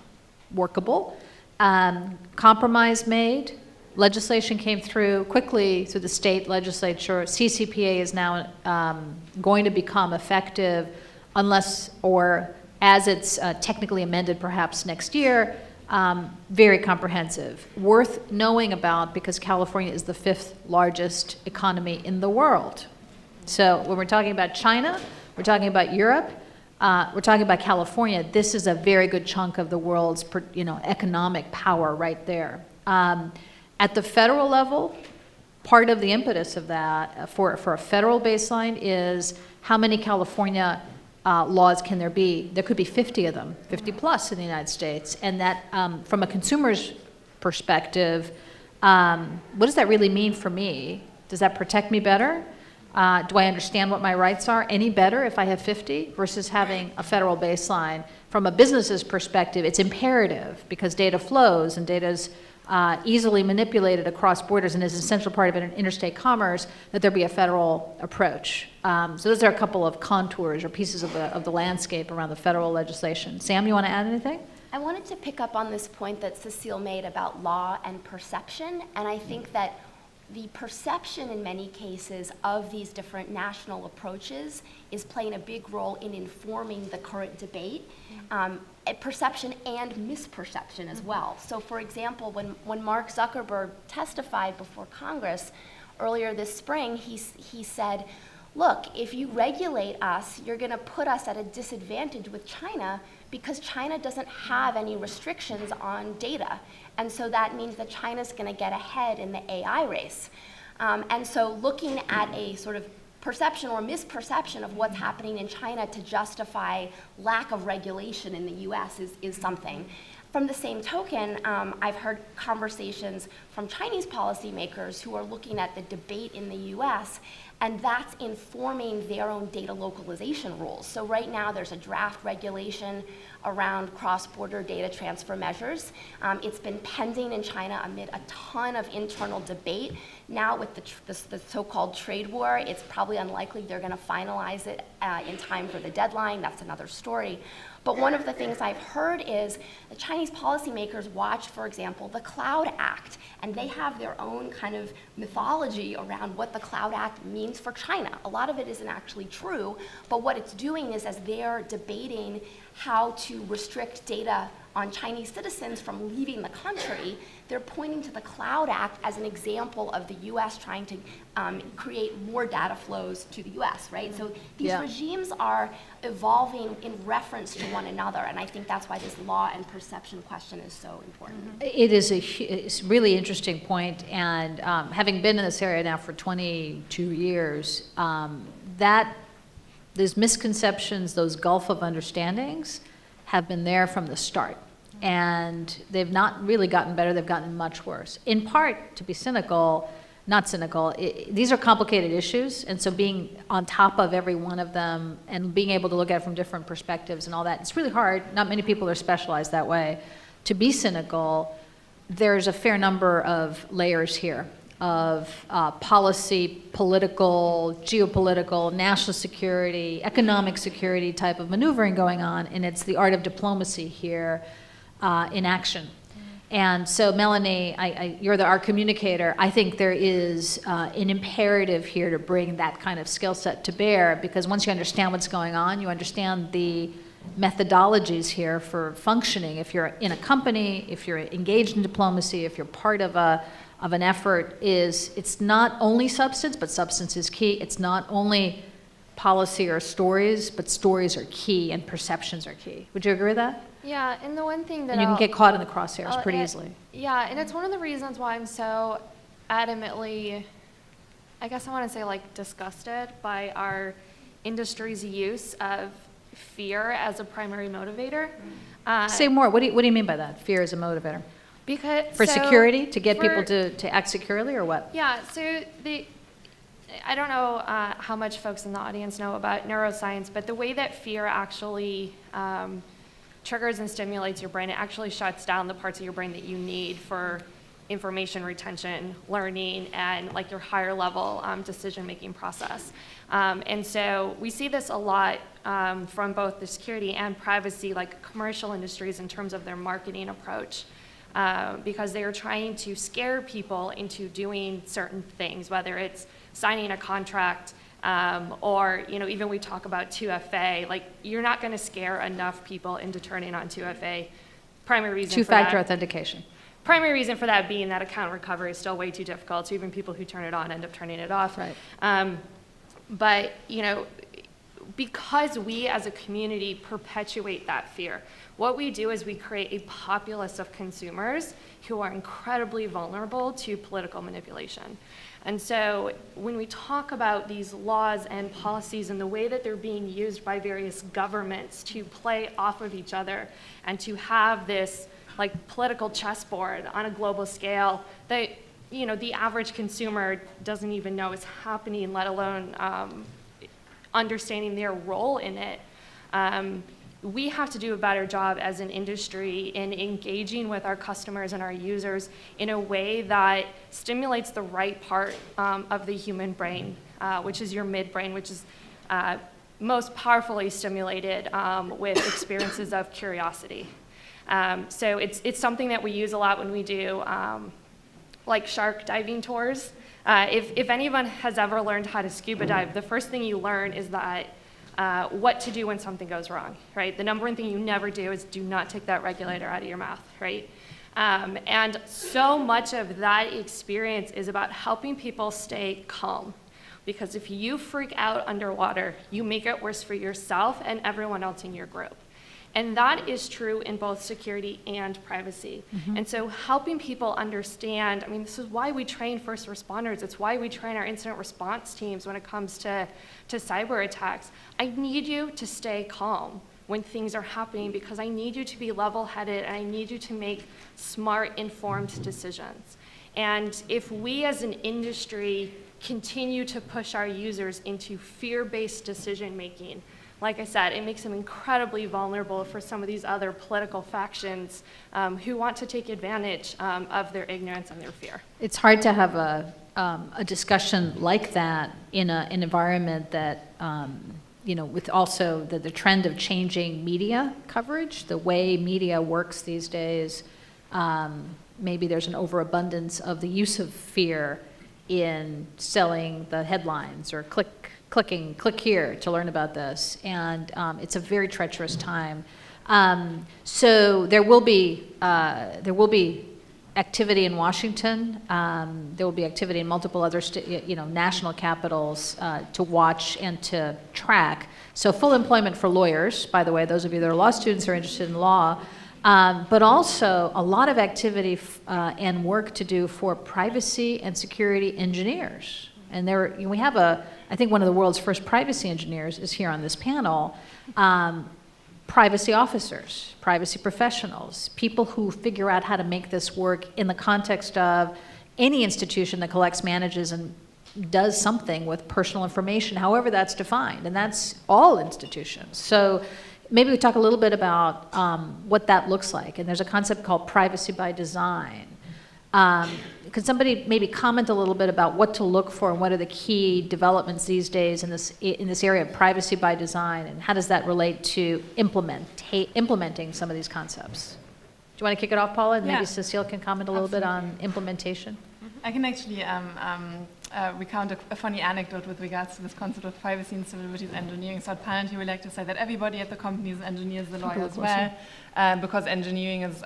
workable. Compromise made. Legislation came through quickly through the state legislature. CCPA is now going to become effective unless or as it's technically amended perhaps next year. Very comprehensive. Worth knowing about because California is the 5th largest economy in the world. So when we're talking about China, we're talking about Europe, we're talking about California, this is a very good chunk of the world's economic power right there. At the federal level, part of the impetus of that for a federal baseline is how many California laws can there be? There could be 50 of them, 50 plus in the United States. And that, from a consumer's perspective, what does that really mean for me? Does that protect me better? Do I understand what my rights are any better if I have 50 versus having a federal baseline? From a business's perspective, it's imperative because data flows and data is easily manipulated across borders and is an essential part of interstate commerce, that there be a federal approach. So those are a couple of contours or pieces of the landscape around the federal legislation. Sam, you want to add anything? I wanted to pick up on this point that Cecile made about law and perception, and I think that the perception in many cases of these different national approaches is playing a big role in informing the current debate. Perception and misperception as well. So for example, when Mark Zuckerberg testified before Congress earlier this spring, he said, look, if you regulate us, you're going to put us at a disadvantage with China because China doesn't have any restrictions on data. And so that means that China's going to get ahead in the AI race. And so looking at a sort of perception or misperception of what's happening in China to justify lack of regulation in the US is something. From the same token, I've heard conversations from Chinese policymakers who are looking at the debate in the US, and that's informing their own data localization rules. So right now there's a draft regulation around cross-border data transfer measures. It's been pending in China amid a ton of internal debate. Now with the so-called trade war, it's probably unlikely they're going to finalize it in time for the deadline. That's another story. But one of the things I've heard is the Chinese policymakers watched, for example, the Cloud Act, and they have their own kind of mythology around what the Cloud Act means for China. A lot of it isn't actually true, but what it's doing is as they're debating how to restrict data on Chinese citizens from leaving the country, they're pointing to the Cloud Act as an example of the US trying to create more data flows to the US, right? So these regimes are evolving in reference to one another, and I think that's why this law and perception question is so important. It is it's a really interesting point, and having been in this area now for 22 years, those misconceptions, those gulf of understandings have been there from the start. And they've not really gotten better, they've gotten much worse. In part, to be cynical, not cynical, these are complicated issues, and so being on top of every one of them and being able to look at it from different perspectives and all that, it's really hard. Not many people are specialized that way. To be cynical, there's a fair number of layers here of policy, political, geopolitical, national security, economic security type of maneuvering going on, and it's the art of diplomacy here in action. And so, Melanie, you're our communicator. I think there is an imperative here to bring that kind of skill set to bear, because once you understand what's going on, you understand the methodologies here for functioning. If you're in a company, if you're engaged in diplomacy, if you're part of an effort, it's not only substance, but substance is key. It's not only policy or stories, but stories are key and perceptions are key. Would you agree with that? Yeah, and the one thing that And you can I'll- get caught in the crosshairs I'll pretty add- easily. Yeah, and it's one of the reasons why I'm so adamantly, I guess I want to say like disgusted by our industry's use of fear as a primary motivator. Say more. What do you mean by that? Fear is a motivator. Because For so security, to get people for- to act securely, or what? Yeah, so I don't know how much folks in the audience know about neuroscience, but the way that fear actually triggers and stimulates your brain, it actually shuts down the parts of your brain that you need for information retention, learning, and like your higher level decision-making process. And so we see this a lot from both the security and privacy, like commercial industries in terms of their marketing approach. Because they are trying to scare people into doing certain things, whether it's signing a contract or even we talk about 2FA. Like you're not going to scare enough people into turning on 2FA. Primary reason for Two-factor that. authentication. Primary reason for that being that account recovery is still way too difficult. So even people who turn it on end up turning it off. Right. But because we as a community perpetuate that fear, what we do is we create a populace of consumers who are incredibly vulnerable to political manipulation. And so when we talk about these laws and policies and the way that they're being used by various governments to play off of each other and to have this like political chessboard on a global scale that the average consumer doesn't even know is happening, let alone understanding their role in it. We have to do a better job as an industry in engaging with our customers and our users in a way that stimulates the right part of the human brain, which is your midbrain, which is most powerfully stimulated with experiences of curiosity. So it's something that we use a lot when we do like shark diving tours. If anyone has ever learned how to scuba dive, the first thing you learn is that what to do when something goes wrong, right? The number one thing you never do is do not take that regulator out of your mouth, right? And so much of that experience is about helping people stay calm. Because if you freak out underwater, you make it worse for yourself and everyone else in your group. And that is true in both security and privacy. Mm-hmm. And so helping people understand, this is why we train first responders. It's why we train our incident response teams when it comes to cyber attacks. I need you to stay calm when things are happening because I need you to be level-headed and I need you to make smart, informed decisions. And if we as an industry continue to push our users into fear-based decision-making, like I said, it makes them incredibly vulnerable for some of these other political factions who want to take advantage of their ignorance and their fear. It's hard to have a discussion like that in an environment that, with also the trend of changing media coverage, the way media works these days, maybe there's an overabundance of the use of fear in selling the headlines or click here to learn about this, and it's a very treacherous time. So there will be activity in Washington. There will be activity in multiple other national capitals to watch and to track. So full employment for lawyers, by the way, those of you that are law students who are interested in law, but also a lot of activity and work to do for privacy and security engineers. And we have I think one of the world's first privacy engineers is here on this panel. Privacy officers, privacy professionals, people who figure out how to make this work in the context of any institution that collects, manages, and does something with personal information, however that's defined, and that's all institutions. So maybe we talk a little bit about what that looks like, and there's a concept called privacy by design. Could somebody maybe comment a little bit about what to look for and what are the key developments these days in this area of privacy by design, and how does that relate to implementing some of these concepts? Do you want to kick it off, Paula, and maybe Cecile can comment a little bit on implementation? I can actually recount a funny anecdote with regards to this concept of privacy and civil liberties engineering. So at Palantir, we like to say that everybody at the company is an engineer, is a lawyer as well, because engineering is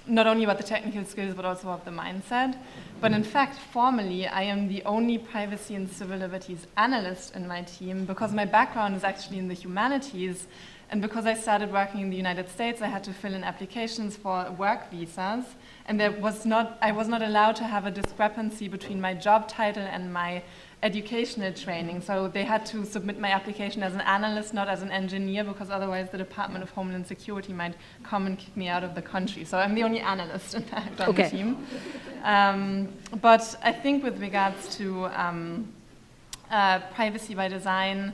not only about the technical skills, but also about the mindset. But in fact, formally, I am the only privacy and civil liberties analyst in my team, because my background is actually in the humanities. And because I started working in the United States, I had to fill in applications for work visas. And I was not allowed to have a discrepancy between my job title and my educational training. So they had to submit my application as an analyst, not as an engineer, because otherwise the Department of Homeland Security might come and kick me out of the country. So I'm the only analyst, in fact, on the team. But I think with regards to privacy by design,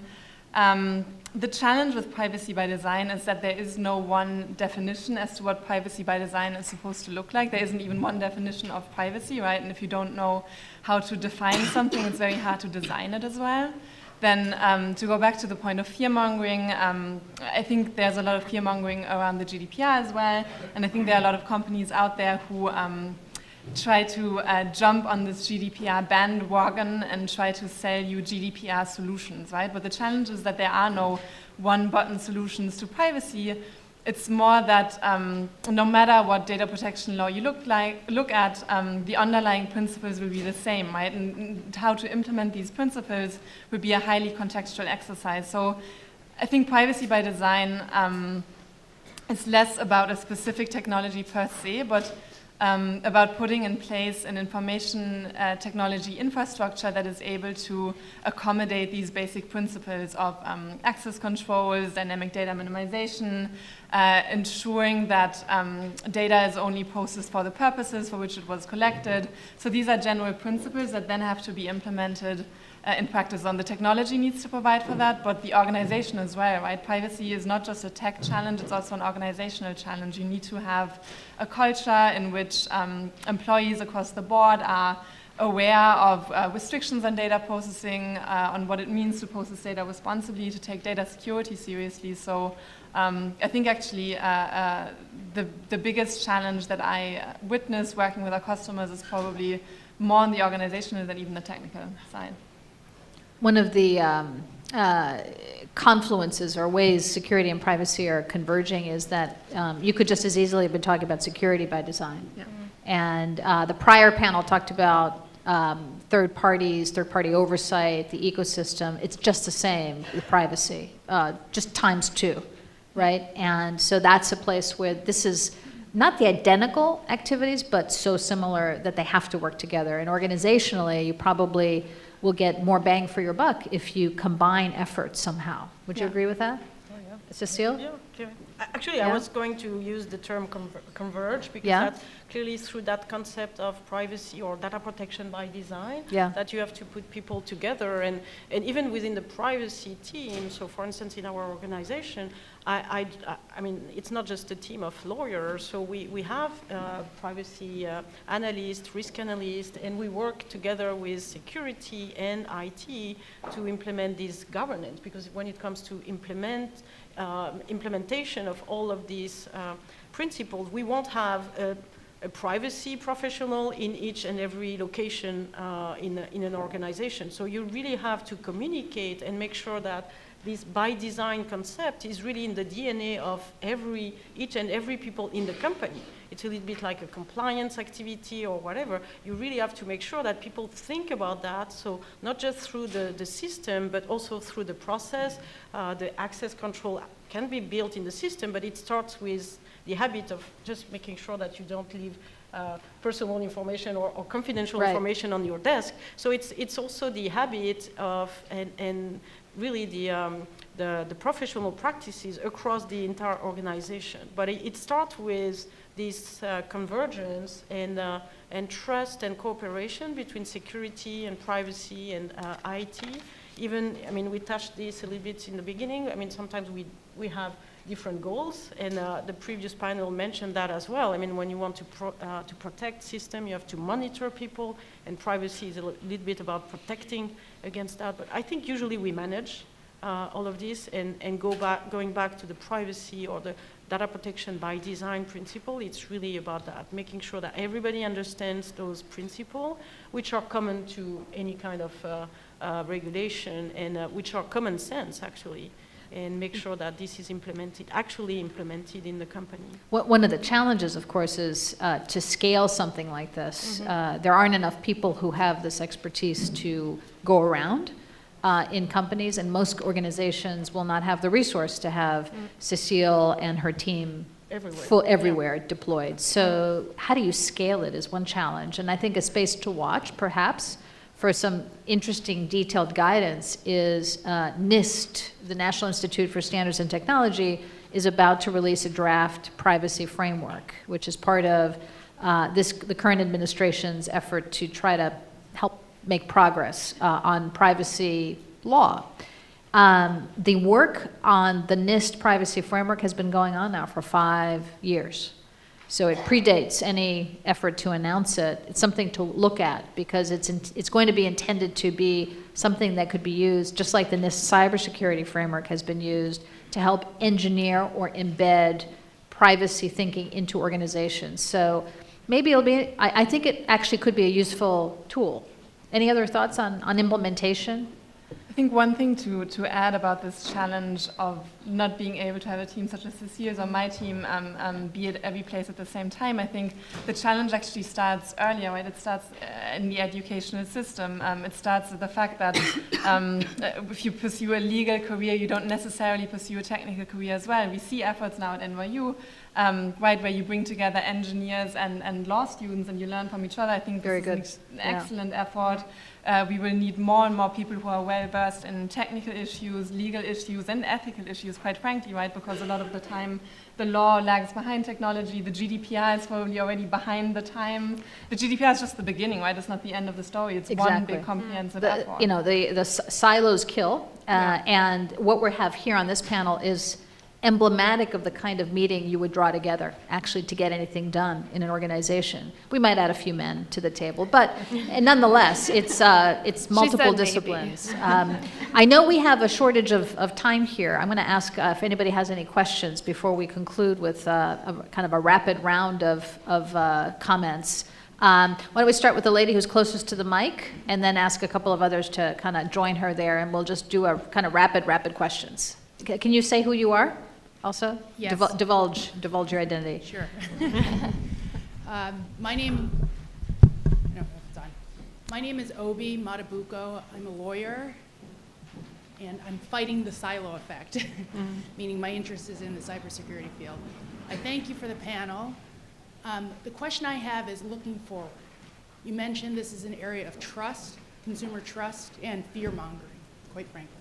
the challenge with privacy by design is that there is no one definition as to what privacy by design is supposed to look like. There isn't even one definition of privacy, right? And if you don't know how to define something, it's very hard to design it as well. Then to go back to the point of fear-mongering, I think there's a lot of fear-mongering around the GDPR as well. And I think there are a lot of companies out there who try to jump on this GDPR bandwagon and try to sell you GDPR solutions, right? But the challenge is that there are no one-button solutions to privacy. It's more that no matter what data protection law you look at, the underlying principles will be the same, right? And how to implement these principles will be a highly contextual exercise. So I think privacy by design is less about a specific technology per se, but about putting in place an information technology infrastructure that is able to accommodate these basic principles of access controls, dynamic data minimization, ensuring that data is only processed for the purposes for which it was collected. So these are general principles that then have to be implemented in practice on. The technology needs to provide for that, but the organization as well, right? Privacy is not just a tech challenge, it's also an organizational challenge. You need to have a culture in which employees across the board are aware of restrictions on data processing, on what it means to process data responsibly, to take data security seriously. So I think actually the biggest challenge that I witness working with our customers is probably more on the organizational than even the technical side. One of the confluences or ways security and privacy are converging is that you could just as easily have been talking about security by design. Yeah. And the prior panel talked about third parties, third-party oversight, the ecosystem. It's just the same with privacy, just times two, right? And so that's a place where this is not the identical activities, but so similar that they have to work together. And organizationally, you probably will get more bang for your buck if you combine efforts somehow. Would you agree with that? Oh, yeah. Cecile? Yeah, okay. Actually, Yeah. I was going to use the term converge because Yeah. that's clearly through that concept of privacy or data protection by design Yeah. that you have to put people together. And even within the privacy team, so for instance, in our organization, I mean, it's not just a team of lawyers. So we have privacy analysts, risk analysts, and we work together with security and IT to implement this governance. Because when it comes to implementation of all of these principles, we won't have a privacy professional in each and every location in an organization. So you really have to communicate and make sure that this by design concept is really in the DNA of each and every people in the company. It's a little bit like a compliance activity or whatever. You really have to make sure that people think about that. So not just through the system, but also through the process. The access control can be built in the system, but it starts with the habit of just making sure that you don't leave personal information or confidential Right. information on your desk. So it's also the habit of and really the professional practices across the entire organization. But it starts with this convergence and trust and cooperation between security and privacy and IT. Even, I mean, we touched this a little bit in the beginning. I mean, sometimes we have different goals, and the previous panel mentioned that as well. I mean, when you want to protect system, you have to monitor people, and privacy is a little bit about protecting against that. But I think usually we manage all of this and going back to the privacy or data protection by design principle. It's really about that, making sure that everybody understands those principles, which are common to any kind of regulation and which are common sense, actually, and make sure that this is actually implemented in the company. One of the challenges, of course, is to scale something like this. There aren't enough people who have this expertise to go around in companies, and most organizations will not have the resource to have Cecile and her team everywhere deployed. So how do you scale it is one challenge, and I think a space to watch, perhaps, for some interesting detailed guidance is NIST, the National Institute for Standards and Technology, is about to release a draft privacy framework, which is part of the current administration's effort to try to help make progress on privacy law. The work on the NIST privacy framework has been going on now for 5 years. So it predates any effort to announce it. It's something to look at because it's going to be intended to be something that could be used, just like the NIST cybersecurity framework has been used, to help engineer or embed privacy thinking into organizations. So maybe it'll be, I think it actually could be a useful tool. Any other thoughts on implementation? I think one thing to add about this challenge of not being able to have a team such as Cecile's or my team be at every place at the same time, I think the challenge actually starts earlier, right? It starts in the educational system. It starts with the fact that if you pursue a legal career, you don't necessarily pursue a technical career as well. We see efforts now at NYU, right, where you bring together engineers and law students and you learn from each other. I think Very this is good. an excellent effort. We will need more and more people who are well versed in technical issues, legal issues, and ethical issues, quite frankly, right? Because a lot of the time the law lags behind technology. The GDPR is probably already behind the time. The GDPR is just the beginning, right? It's not the end of the story. It's one big comprehensive effort. The silos kill, and what we have here on this panel is emblematic of the kind of meeting you would draw together, actually, to get anything done in an organization. We might add a few men to the table, but nonetheless, it's multiple disciplines. I know we have a shortage of time here. I'm going to ask if anybody has any questions before we conclude with kind of a rapid round of comments. Why don't we start with the lady who's closest to the mic, and then ask a couple of others to kind of join her there, and we'll just do a kind of rapid questions. Can you say who you are? Also, yes. Divulge your identity. Sure. My name is Obi Matabuko. I'm a lawyer, and I'm fighting the silo effect, meaning my interest is in the cybersecurity field. I thank you for the panel. The question I have is looking forward. You mentioned this is an area of trust, consumer trust, and fear-mongering, quite frankly.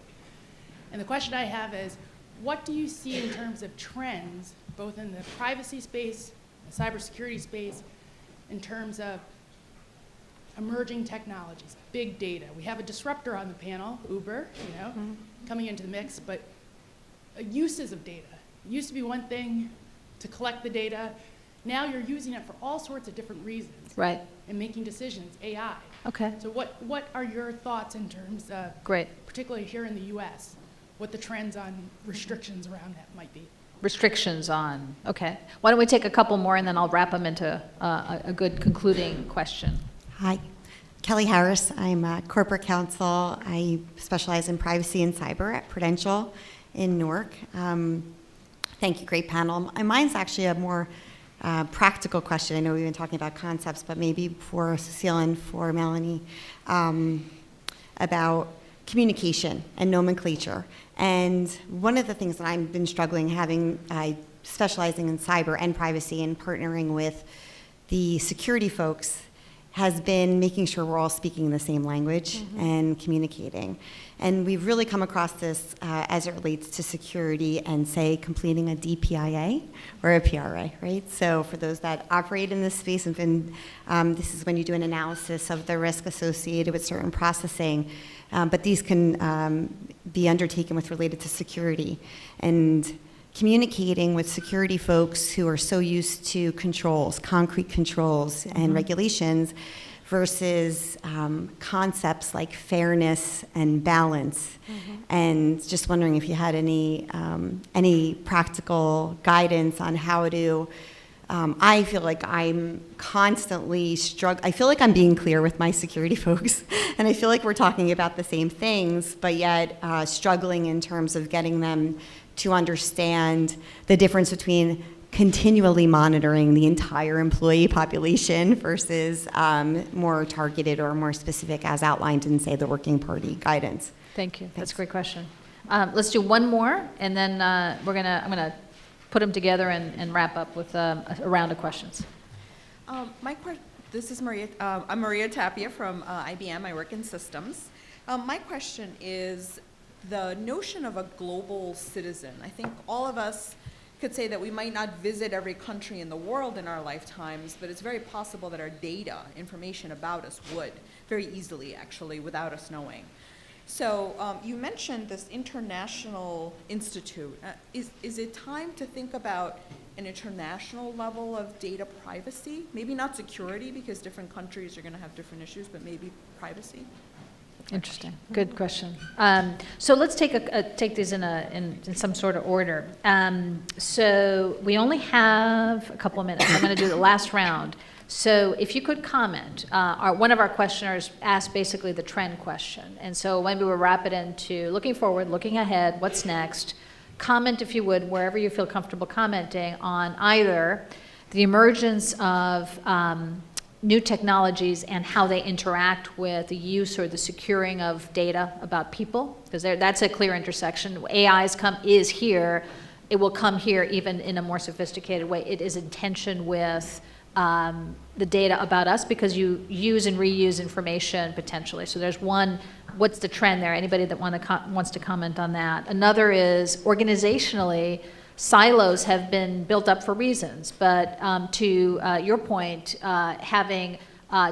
And the question I have is, what do you see in terms of trends, both in the privacy space, the cybersecurity space, in terms of emerging technologies, big data? We have a disruptor on the panel, Uber, coming into the mix, but uses of data. It used to be one thing to collect the data. Now you're using it for all sorts of different reasons. Right. And making decisions, AI. Okay. So what are your thoughts in terms of, Great. particularly here in the US, what the trends on restrictions around that might be? Restrictions on, okay. Why don't we take a couple more and then I'll wrap them into a good concluding question. Hi, Kelly Harris. I'm a corporate counsel. I specialize in privacy and cyber at Prudential in Newark. Thank you, great panel. Mine's actually a more practical question. I know we've been talking about concepts, but maybe for Cecile and for Melanie, about communication and nomenclature. And one of the things that I've been struggling specializing in cyber and privacy and partnering with the security folks has been making sure we're all speaking the same language and communicating. And we've really come across this as it relates to security and, say, completing a DPIA or a PRA, right? So for those that operate in this space, and this is when you do an analysis of the risk associated with certain processing, but these can be undertaken related to security. And communicating with security folks who are so used to controls, concrete controls and regulations, versus concepts like fairness and balance. And just wondering if you had any practical guidance on how to. I feel like I'm constantly I feel like I'm being clear with my security folks, and I feel like we're talking about the same things, but yet struggling in terms of getting them to understand the difference between continually monitoring the entire employee population versus more targeted or more specific as outlined in, say, the Working Party guidance. Thank you. That's a great question. Let's do one more, and then I'm gonna put them together and wrap up with a round of questions. This is Maria. I'm Maria Tapia from IBM. I work in systems. My question is the notion of a global citizen. I think all of us could say that we might not visit every country in the world in our lifetimes, but it's very possible that our data, information about us would, very easily actually, without us knowing. So you mentioned this international institute. Is it time to think about an international level of data privacy? Maybe not security, because different countries are going to have different issues, but maybe privacy? Interesting. Good question. So let's take these in some sort of order. So we only have a couple of minutes. I'm going to do the last round. So if you could comment, one of our questioners asked basically the trend question. And so maybe we'll wrap it into looking forward, looking ahead, what's next. Comment, if you would, wherever you feel comfortable commenting on either the emergence of new technologies and how they interact with the use or the securing of data about people, because that's a clear intersection. AI is here. It will come here even in a more sophisticated way. It is in tension with the data about us because you use and reuse information potentially. So there's one, what's the trend there? Anybody that wants to comment on that? Another is organizationally, silos have been built up for reasons, but to your point, having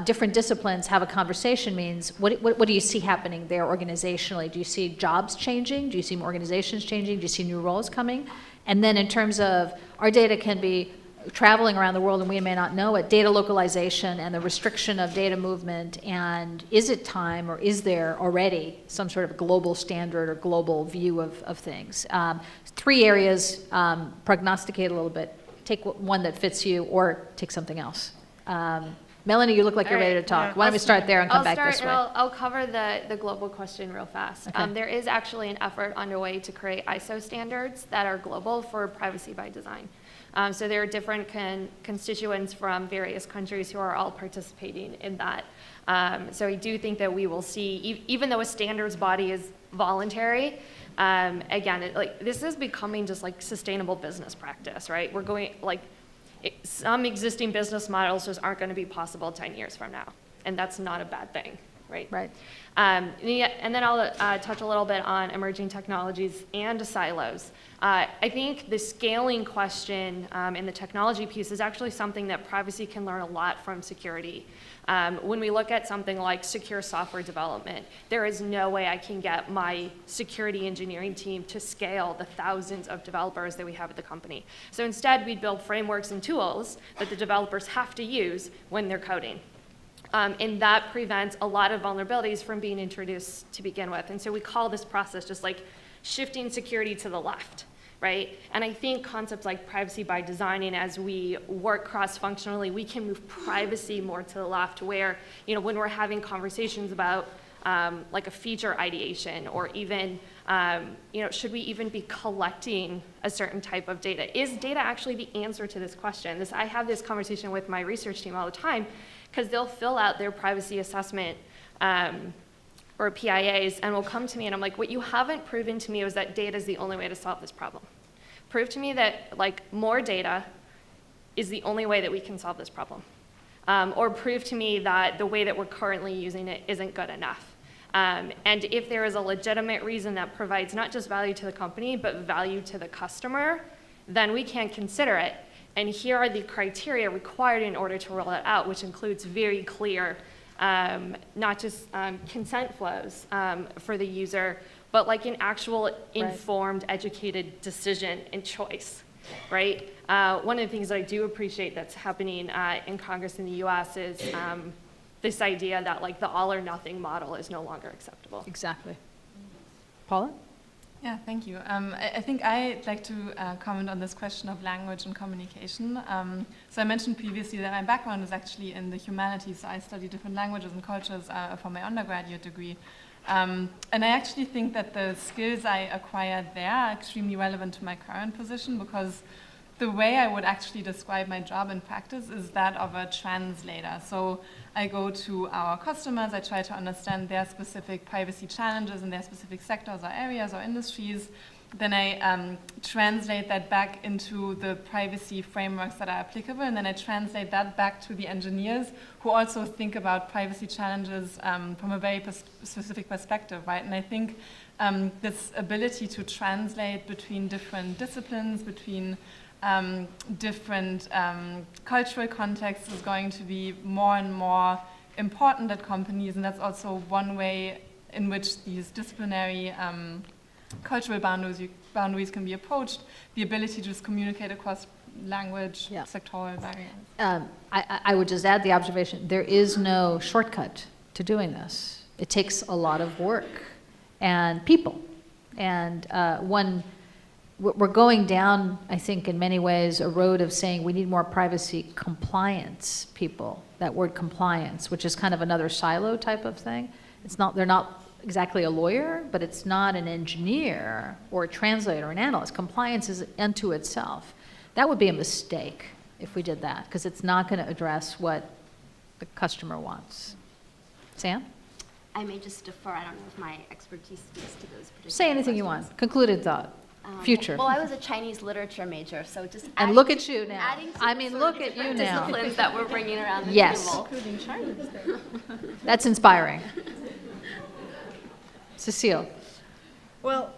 different disciplines have a conversation means, what do you see happening there organizationally? Do you see jobs changing? Do you see organizations changing? Do you see new roles coming? And then in terms of our data can be traveling around the world and we may not know it, data localization and the restriction of data movement, and is it time or is there already some sort of global standard or global view of things? 3 areas, prognosticate a little bit. Take one that fits you or take something else. Melanie, you look like you're ready to talk. Why don't we start there and come back this way? I'll cover the global question real fast. Okay. There is actually an effort underway to create ISO standards that are global for privacy by design. So there are different constituents from various countries who are all participating in that. So I do think that we will see, even though a standards body is voluntary, again, this is becoming just like sustainable business practice, right? We're going, some existing business models just aren't going to be possible 10 years from now. And that's not a bad thing, right? Right. And then I'll touch a little bit on emerging technologies and silos. I think the scaling question in the technology piece is actually something that privacy can learn a lot from security. When we look at something like secure software development, there is no way I can get my security engineering team to scale the thousands of developers that we have at the company. So instead, we build frameworks and tools that the developers have to use when they're coding. And that prevents a lot of vulnerabilities from being introduced to begin with. And so we call this process just like shifting security to the left, right? And I think concepts like privacy by designing, as we work cross-functionally, we can move privacy more to the left, where, when we're having conversations about like a feature ideation, or even, should we even be collecting a certain type of data? Is data actually the answer to this question? I have this conversation with my research team all the time, because they'll fill out their privacy assessment or PIAs and will come to me and I'm like, what you haven't proven to me is that data is the only way to solve this problem. Prove to me that more data is the only way that we can solve this problem. Or prove to me that the way that we're currently using it isn't good enough. And if there is a legitimate reason that provides not just value to the company, but value to the customer, then we can consider it. And here are the criteria required in order to roll it out, which includes very clear, not just consent flows for the user, but like an actual informed, educated decision and choice, right? One of the things that I do appreciate that's happening in Congress in the US is this idea that like the all or nothing model is no longer acceptable. Exactly. Paula? Yeah, thank you. I think I'd like to comment on this question of language and communication. So I mentioned previously that my background is actually in the humanities, so I study different languages and cultures for my undergraduate degree. And I actually think that the skills I acquired there are extremely relevant to my current position, because the way I would actually describe my job in practice is that of a translator. So I go to our customers, I try to understand their specific privacy challenges in their specific sectors or areas or industries. Then I translate that back into the privacy frameworks that are applicable, and then I translate that back to the engineers who also think about privacy challenges from a very specific perspective, right? And I think this ability to translate between different disciplines, between different cultural contexts is going to be more and more important at companies, and that's also one way in which these disciplinary cultural boundaries can be approached, the ability to just communicate across language, Yeah. sectoral barriers. I would just add the observation, there is no shortcut to doing this. It takes a lot of work and people. And we're going down, I think, in many ways, a road of saying we need more privacy compliance people, that word compliance, which is kind of another silo type of thing. They're not exactly a lawyer, but it's not an engineer or a translator or an analyst. Compliance is unto itself. That would be a mistake if we did that, because it's not going to address what the customer wants. Sam? I may just defer. I don't know if my expertise speaks to those particular Say anything you questions. want. Concluded thought. Future. Well, I was a Chinese literature major, so just And adding look to- at you now. adding to I the mean, sort look of at you different now. disciplines that we're bringing around the Yes. table. That's inspiring. Cecile. Well,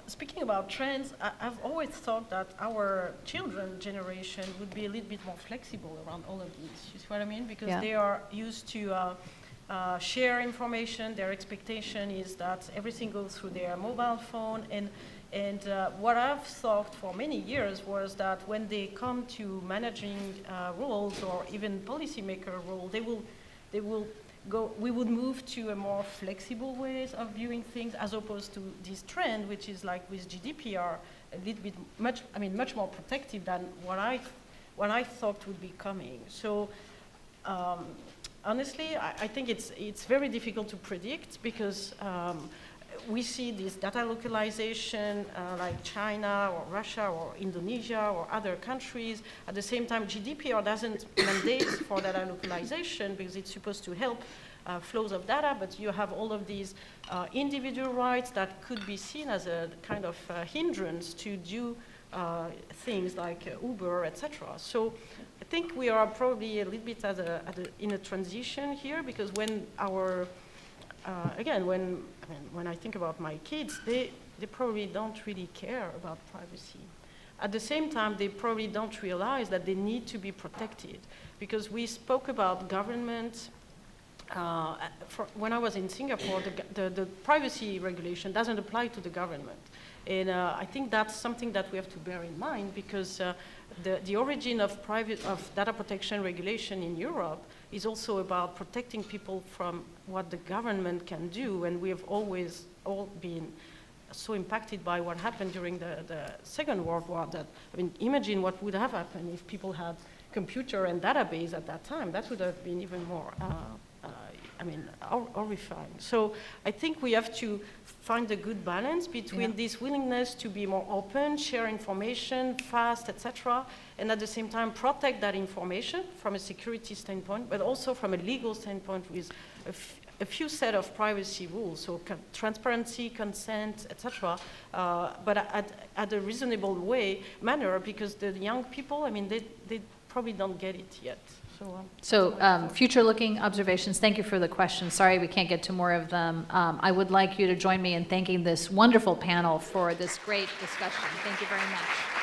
speaking about trends, I've always thought that our children generation would be a little bit more flexible around all of these. You see what I mean? Because Yeah. they are used to share information. Their expectation is that everything goes through their mobile phone. And what I've thought for many years was that when they come to managing roles or even policymaker role, they will go. We would move to a more flexible ways of viewing things, as opposed to this trend, which is like with GDPR, a little bit much more protective than what I thought would be coming. So. Honestly, I think it's very difficult to predict, because we see this data localization like China or Russia or Indonesia or other countries. At the same time, GDPR doesn't mandate for data localization, because it's supposed to help flows of data, but you have all of these individual rights that could be seen as a kind of hindrance to do things like Uber, etc. So I think we are probably a little bit in a transition here, because when when I think about my kids, they probably don't really care about privacy. At the same time, they probably don't realize that they need to be protected, because we spoke about government. When I was in Singapore, the privacy regulation doesn't apply to the government. And I think that's something that we have to bear in mind, because the origin of data protection regulation in Europe is also about protecting people from what the government can do. And we have always all been so impacted by what happened during the Second World War that, imagine what would have happened if people had computer and database at that time. That would have been even more horrifying. So I think we have to find a good balance between this willingness to be more open, share information fast, etc., and at the same time protect that information from a security standpoint, but also from a legal standpoint with a few set of privacy rules, so transparency, consent, etc., but at a reasonable manner, because the young people, they probably don't get it yet. So future-looking observations, thank you for the questions. Sorry we can't get to more of them. I would like you to join me in thanking this wonderful panel for this great discussion. Thank you very much.